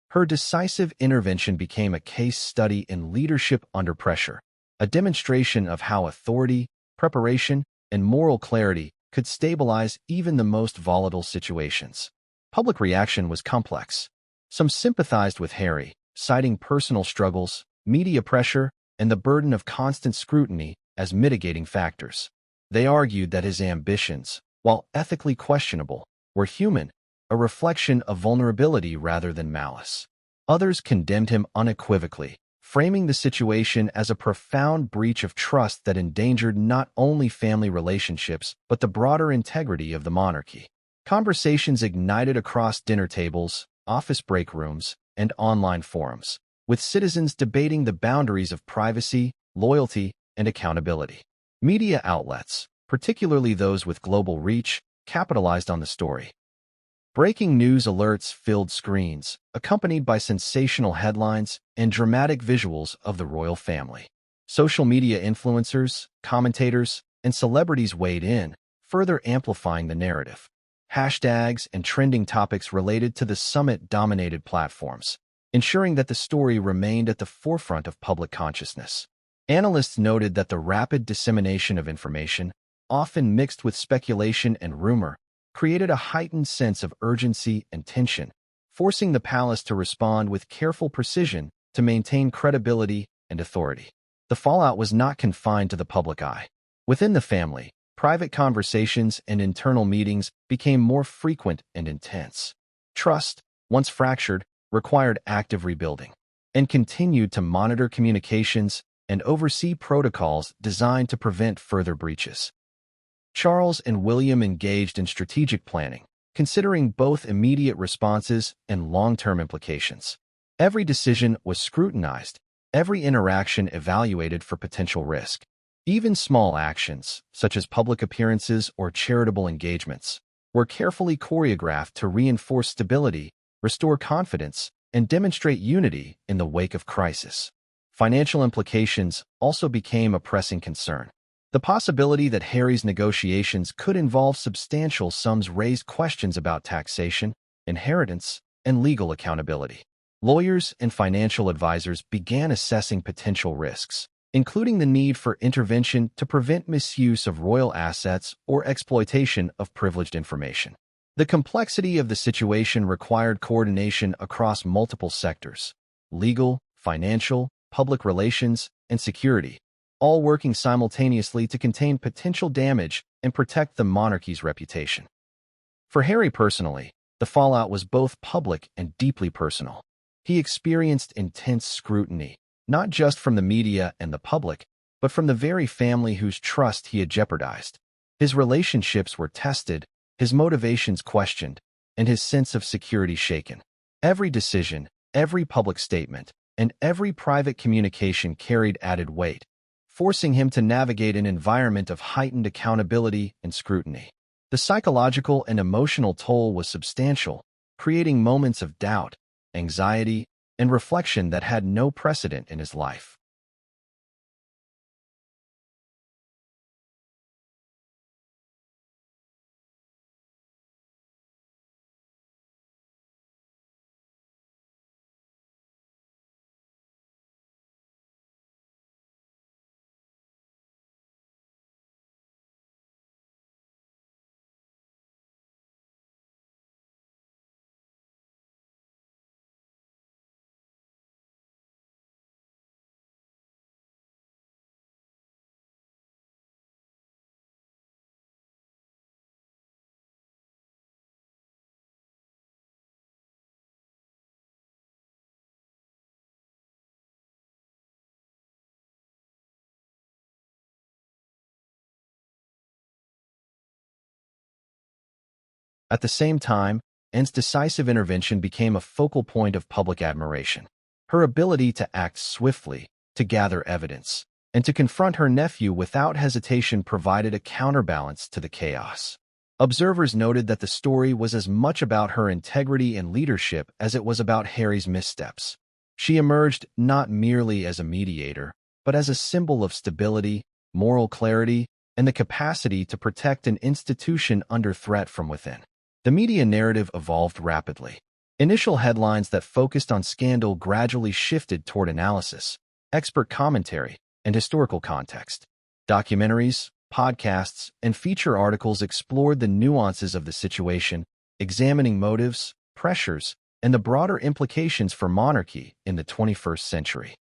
Her decisive intervention became a case study in leadership under pressure, a demonstration of how authority, preparation, and moral clarity could stabilize even the most volatile situations. Public reaction was complex. Some sympathized with Harry, citing personal struggles, media pressure, and the burden of constant scrutiny as mitigating factors. They argued that his ambitions, while ethically questionable, were human, a reflection of vulnerability rather than malice. Others condemned him unequivocally, framing the situation as a profound breach of trust that endangered not only family relationships but the broader integrity of the monarchy. Conversations ignited across dinner tables, office break rooms, and online forums, with citizens debating the boundaries of privacy, loyalty, and accountability. Media outlets, particularly those with global reach, capitalized on the story. Breaking news alerts filled screens, accompanied by sensational headlines and dramatic visuals of the royal family. Social media influencers, commentators, and celebrities weighed in, further amplifying the narrative. Hashtags and trending topics related to the summit dominated platforms, ensuring that the story remained at the forefront of public consciousness. Analysts noted that the rapid dissemination of information, often mixed with speculation and rumor, created a heightened sense of urgency and tension, forcing the palace to respond with careful precision to maintain credibility and authority. The fallout was not confined to the public eye. Within the family, private conversations and internal meetings became more frequent and intense. Trust, once fractured, required active rebuilding, and continued to monitor communications and oversee protocols designed to prevent further breaches. Charles and William engaged in strategic planning, considering both immediate responses and long-term implications. Every decision was scrutinized, every interaction evaluated for potential risk. Even small actions, such as public appearances or charitable engagements, were carefully choreographed to reinforce stability, restore confidence, and demonstrate unity in the wake of crisis. Financial implications also became a pressing concern. The possibility that Harry's negotiations could involve substantial sums raised questions about taxation, inheritance, and legal accountability. Lawyers and financial advisors began assessing potential risks, including the need for intervention to prevent misuse of royal assets or exploitation of privileged information. The complexity of the situation required coordination across multiple sectors: legal, financial, public relations, and security, all working simultaneously to contain potential damage and protect the monarchy's reputation. For Harry personally, the fallout was both public and deeply personal. He experienced intense scrutiny, not just from the media and the public, but from the very family whose trust he had jeopardized. His relationships were tested, his motivations questioned, and his sense of security shaken. Every decision, every public statement, and every private communication carried added weight, forcing him to navigate an environment of heightened accountability and scrutiny. The psychological and emotional toll was substantial, creating moments of doubt, anxiety, and reflection that had no precedent in his life. At the same time, Anne's decisive intervention became a focal point of public admiration. Her ability to act swiftly, to gather evidence, and to confront her nephew without hesitation provided a counterbalance to the chaos. Observers noted that the story was as much about her integrity and leadership as it was about Harry's missteps. She emerged not merely as a mediator, but as a symbol of stability, moral clarity, and the capacity to protect an institution under threat from within. The media narrative evolved rapidly. Initial headlines that focused on scandal gradually shifted toward analysis, expert commentary, and historical context. Documentaries, podcasts, and feature articles explored the nuances of the situation, examining motives, pressures, and the broader implications for monarchy in the 21st century.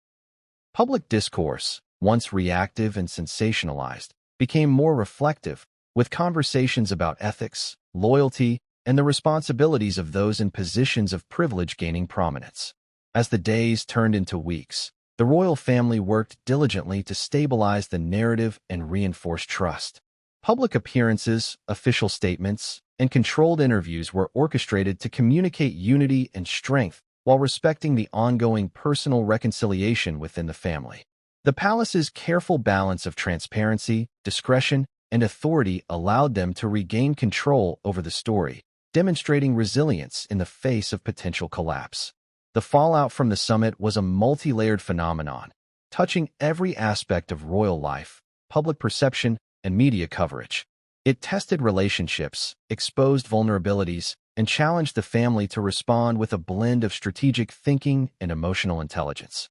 Public discourse, once reactive and sensationalized, became more reflective, with conversations about ethics, loyalty, and the responsibilities of those in positions of privilege gaining prominence. As the days turned into weeks, the royal family worked diligently to stabilize the narrative and reinforce trust. Public appearances, official statements, and controlled interviews were orchestrated to communicate unity and strength while respecting the ongoing personal reconciliation within the family. The palace's careful balance of transparency, discretion, and authority allowed them to regain control over the story, demonstrating resilience in the face of potential collapse. The fallout from the summit was a multi-layered phenomenon, touching every aspect of royal life, public perception, and media coverage. It tested relationships, exposed vulnerabilities, and challenged the family to respond with a blend of strategic thinking and emotional intelligence.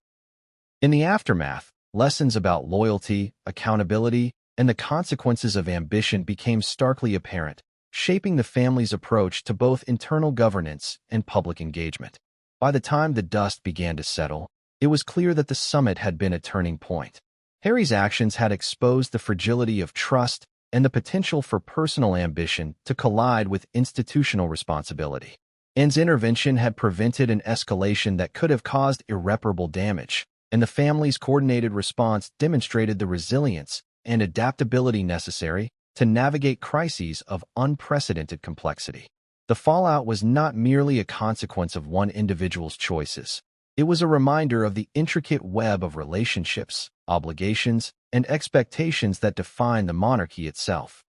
In the aftermath, lessons about loyalty, accountability, and the consequences of ambition became starkly apparent, shaping the family's approach to both internal governance and public engagement. By the time the dust began to settle, it was clear that the summit had been a turning point. Harry's actions had exposed the fragility of trust and the potential for personal ambition to collide with institutional responsibility. Anne's intervention had prevented an escalation that could have caused irreparable damage, and the family's coordinated response demonstrated the resilience and adaptability necessary to navigate crises of unprecedented complexity. The fallout was not merely a consequence of one individual's choices. It was a reminder of the intricate web of relationships, obligations, and expectations that define the monarchy itself.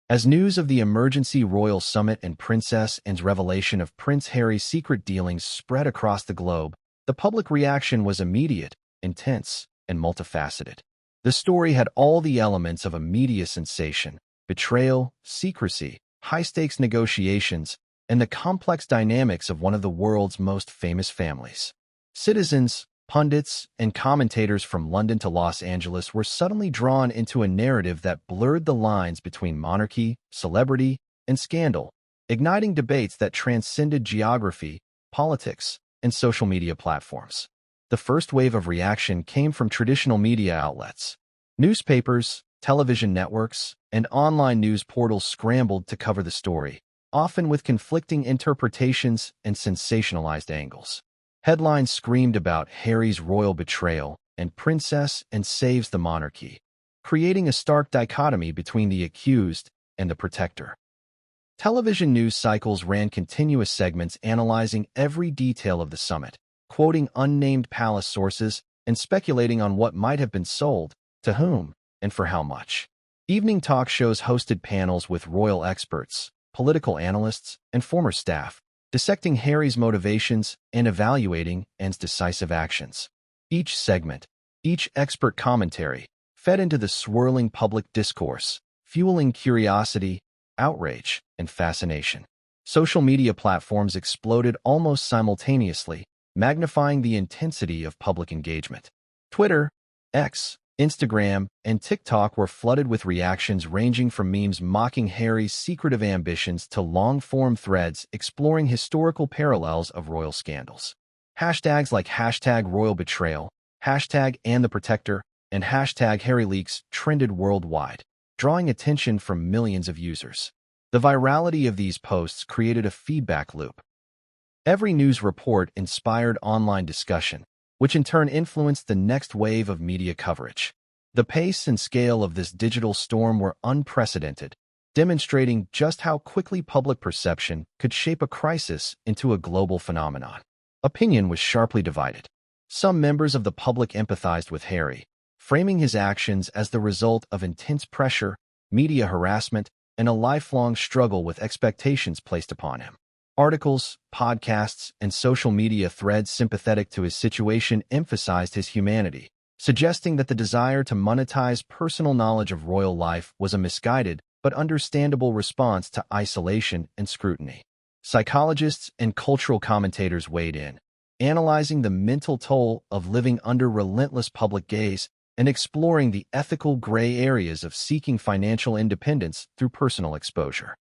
As news of the emergency royal summit and Princess Anne's revelation of Prince Harry's secret dealings spread across the globe, the public reaction was immediate, intense, and multifaceted. The story had all the elements of a media sensation: betrayal, secrecy, high-stakes negotiations, and the complex dynamics of one of the world's most famous families. Citizens, pundits, and commentators from London to Los Angeles were suddenly drawn into a narrative that blurred the lines between monarchy, celebrity, and scandal, igniting debates that transcended geography, politics, and social media platforms. The first wave of reaction came from traditional media outlets. Newspapers, television networks, and online news portals scrambled to cover the story, often with conflicting interpretations and sensationalized angles. Headlines screamed about Harry's royal betrayal and Princess Anne saves the monarchy, creating a stark dichotomy between the accused and the protector. Television news cycles ran continuous segments analyzing every detail of the summit, quoting unnamed palace sources and speculating on what might have been sold, to whom, and for how much. Evening talk shows hosted panels with royal experts, political analysts, and former staff, dissecting Harry's motivations and evaluating Anne's decisive actions. Each segment, each expert commentary, fed into the swirling public discourse, fueling curiosity, outrage, and fascination. Social media platforms exploded almost simultaneously, magnifying the intensity of public engagement. Twitter, X, Instagram, and TikTok were flooded with reactions ranging from memes mocking Harry's secretive ambitions to long-form threads exploring historical parallels of royal scandals. Hashtags like #RoyalBetrayal, #AnneTheProtector, and #HarryLeaks trended worldwide, drawing attention from millions of users. The virality of these posts created a feedback loop. Every news report inspired online discussion, which in turn influenced the next wave of media coverage. The pace and scale of this digital storm were unprecedented, demonstrating just how quickly public perception could shape a crisis into a global phenomenon. Opinion was sharply divided. Some members of the public empathized with Harry, framing his actions as the result of intense pressure, media harassment, and a lifelong struggle with expectations placed upon him. Articles, podcasts, and social media threads sympathetic to his situation emphasized his humanity, suggesting that the desire to monetize personal knowledge of royal life was a misguided but understandable response to isolation and scrutiny. Psychologists and cultural commentators weighed in, analyzing the mental toll of living under relentless public gaze and exploring the ethical gray areas of seeking financial independence through personal exposure.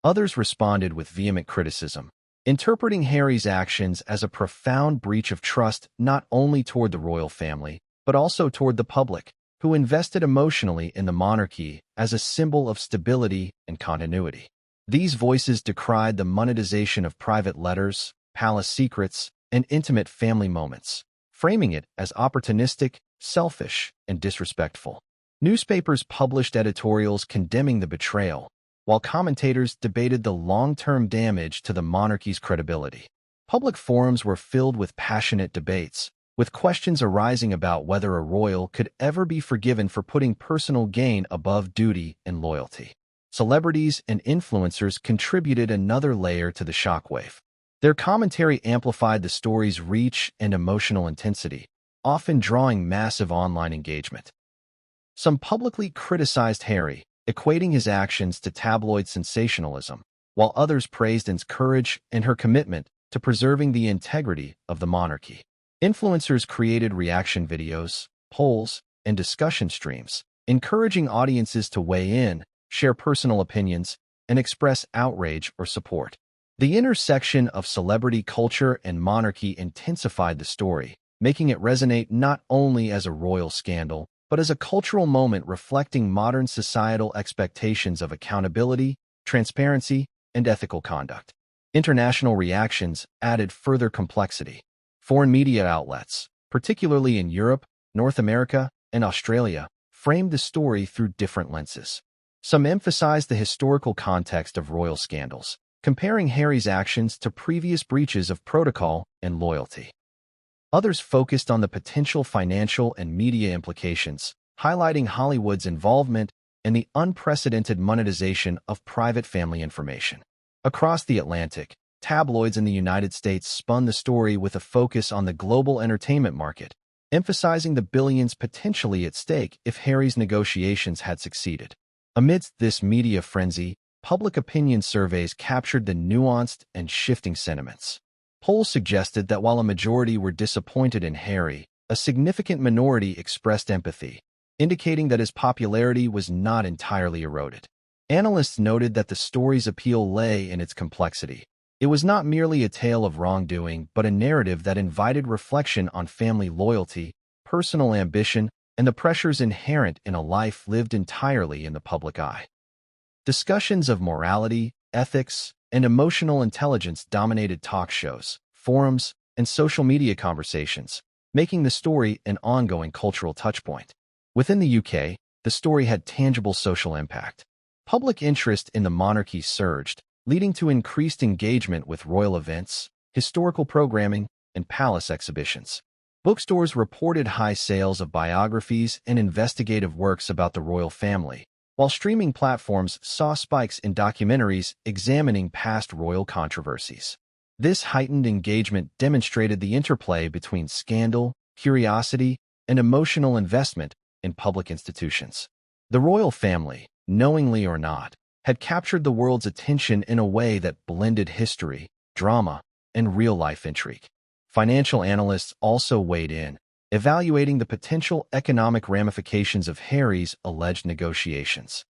Others responded with vehement criticism, interpreting Harry's actions as a profound breach of trust not only toward the royal family, but also toward the public, who invested emotionally in the monarchy as a symbol of stability and continuity. These voices decried the monetization of private letters, palace secrets, and intimate family moments, framing it as opportunistic, selfish, and disrespectful. Newspapers published editorials condemning the betrayal, while commentators debated the long-term damage to the monarchy's credibility. Public forums were filled with passionate debates, with questions arising about whether a royal could ever be forgiven for putting personal gain above duty and loyalty. Celebrities and influencers contributed another layer to the shockwave. Their commentary amplified the story's reach and emotional intensity, often drawing massive online engagement. Some publicly criticized Harry, equating his actions to tabloid sensationalism, while others praised his courage and her commitment to preserving the integrity of the monarchy. Influencers created reaction videos, polls, and discussion streams, encouraging audiences to weigh in, share personal opinions, and express outrage or support. The intersection of celebrity culture and monarchy intensified the story, making it resonate not only as a royal scandal, but as a cultural moment reflecting modern societal expectations of accountability, transparency, and ethical conduct. International reactions added further complexity. Foreign media outlets, particularly in Europe, North America, and Australia, framed the story through different lenses. Some emphasized the historical context of royal scandals, comparing Harry's actions to previous breaches of protocol and loyalty. Others focused on the potential financial and media implications, highlighting Hollywood's involvement and the unprecedented monetization of private family information. Across the Atlantic, tabloids in the United States spun the story with a focus on the global entertainment market, emphasizing the billions potentially at stake if Harry's negotiations had succeeded. Amidst this media frenzy, public opinion surveys captured the nuanced and shifting sentiments. Polls suggested that while a majority were disappointed in Harry, a significant minority expressed empathy, indicating that his popularity was not entirely eroded. Analysts noted that the story's appeal lay in its complexity. It was not merely a tale of wrongdoing, but a narrative that invited reflection on family loyalty, personal ambition, and the pressures inherent in a life lived entirely in the public eye. Discussions of morality, ethics, and emotional intelligence dominated talk shows, forums, and social media conversations, making the story an ongoing cultural touchpoint. Within the UK, the story had tangible social impact. Public interest in the monarchy surged, leading to increased engagement with royal events, historical programming, and palace exhibitions. Bookstores reported high sales of biographies and investigative works about the royal family, while streaming platforms saw spikes in documentaries examining past royal controversies. This heightened engagement demonstrated the interplay between scandal, curiosity, and emotional investment in public institutions. The royal family, knowingly or not, had captured the world's attention in a way that blended history, drama, and real-life intrigue. Financial analysts also weighed in, evaluating the potential economic ramifications of Harry's alleged negotiations.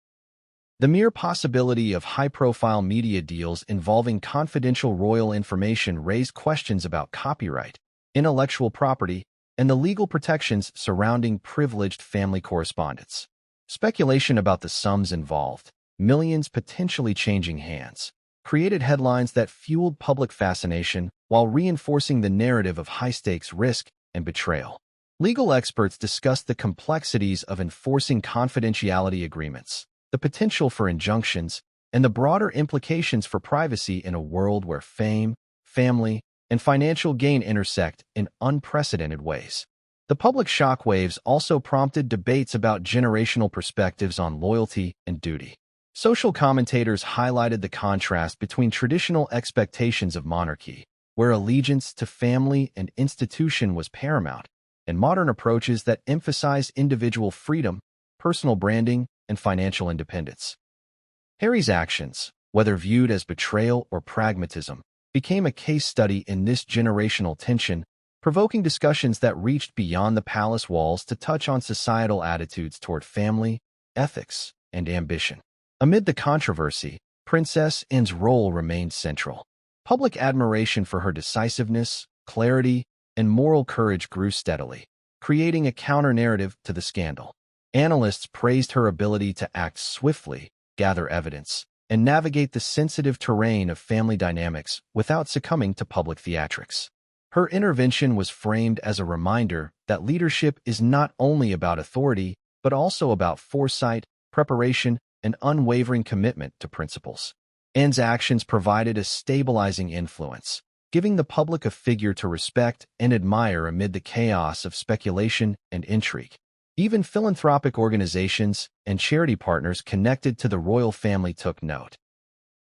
The mere possibility of high-profile media deals involving confidential royal information raised questions about copyright, intellectual property, and the legal protections surrounding privileged family correspondence. Speculation about the sums involved, millions potentially changing hands, created headlines that fueled public fascination while reinforcing the narrative of high-stakes risk and betrayal. Legal experts discussed the complexities of enforcing confidentiality agreements, the potential for injunctions, and the broader implications for privacy in a world where fame, family, and financial gain intersect in unprecedented ways. The public shockwaves also prompted debates about generational perspectives on loyalty and duty. Social commentators highlighted the contrast between traditional expectations of monarchy, where allegiance to family and institution was paramount, and modern approaches that emphasize individual freedom, personal branding, and financial independence. Harry's actions, whether viewed as betrayal or pragmatism, became a case study in this generational tension, provoking discussions that reached beyond the palace walls to touch on societal attitudes toward family, ethics, and ambition. Amid the controversy, Princess Anne's role remained central. Public admiration for her decisiveness, clarity, and moral courage grew steadily, creating a counter-narrative to the scandal. Analysts praised her ability to act swiftly, gather evidence, and navigate the sensitive terrain of family dynamics without succumbing to public theatrics. Her intervention was framed as a reminder that leadership is not only about authority, but also about foresight, preparation, and unwavering commitment to principles. Anne's actions provided a stabilizing influence, giving the public a figure to respect and admire amid the chaos of speculation and intrigue. Even philanthropic organizations and charity partners connected to the royal family took note.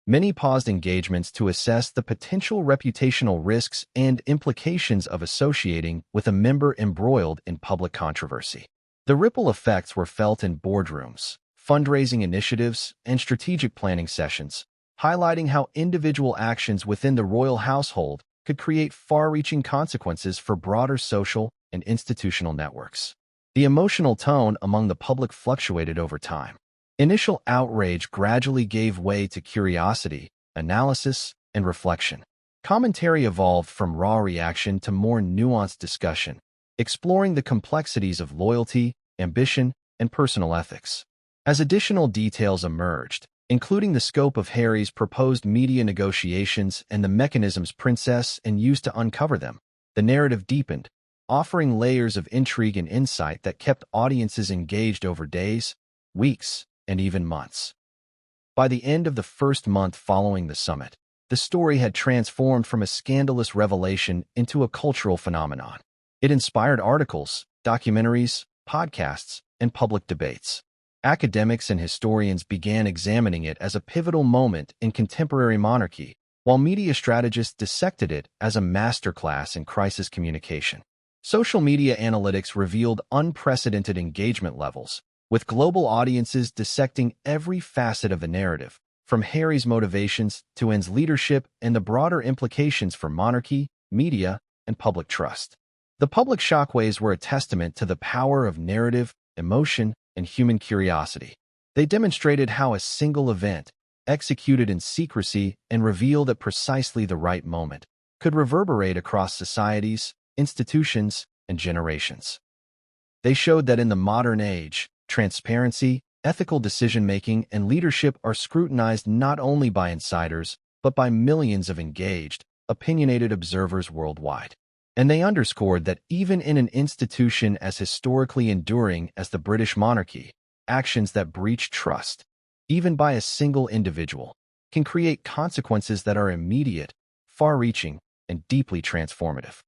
Many paused engagements to assess the potential reputational risks and implications of associating with a member embroiled in public controversy. The ripple effects were felt in boardrooms, fundraising initiatives, and strategic planning sessions, highlighting how individual actions within the royal household could create far-reaching consequences for broader social and institutional networks. The emotional tone among the public fluctuated over time. Initial outrage gradually gave way to curiosity, analysis, and reflection. Commentary evolved from raw reaction to more nuanced discussion, exploring the complexities of loyalty, ambition, and personal ethics. As additional details emerged, including the scope of Harry's proposed media negotiations and the mechanisms Princess Anne used to uncover them, the narrative deepened, offering layers of intrigue and insight that kept audiences engaged over days, weeks, and even months. By the end of the first month following the summit, the story had transformed from a scandalous revelation into a cultural phenomenon. It inspired articles, documentaries, podcasts, and public debates. Academics and historians began examining it as a pivotal moment in contemporary monarchy, while media strategists dissected it as a masterclass in crisis communication. Social media analytics revealed unprecedented engagement levels, with global audiences dissecting every facet of the narrative, from Harry's motivations to Anne's leadership and the broader implications for monarchy, media, and public trust. The public shockwaves were a testament to the power of narrative, emotion, and human curiosity. They demonstrated how a single event, executed in secrecy and revealed at precisely the right moment, could reverberate across societies, institutions, and generations. They showed that in the modern age, transparency, ethical decision-making, and leadership are scrutinized not only by insiders, but by millions of engaged, opinionated observers worldwide. And they underscored that even in an institution as historically enduring as the British monarchy, actions that breach trust, even by a single individual, can create consequences that are immediate, far-reaching, and deeply transformative.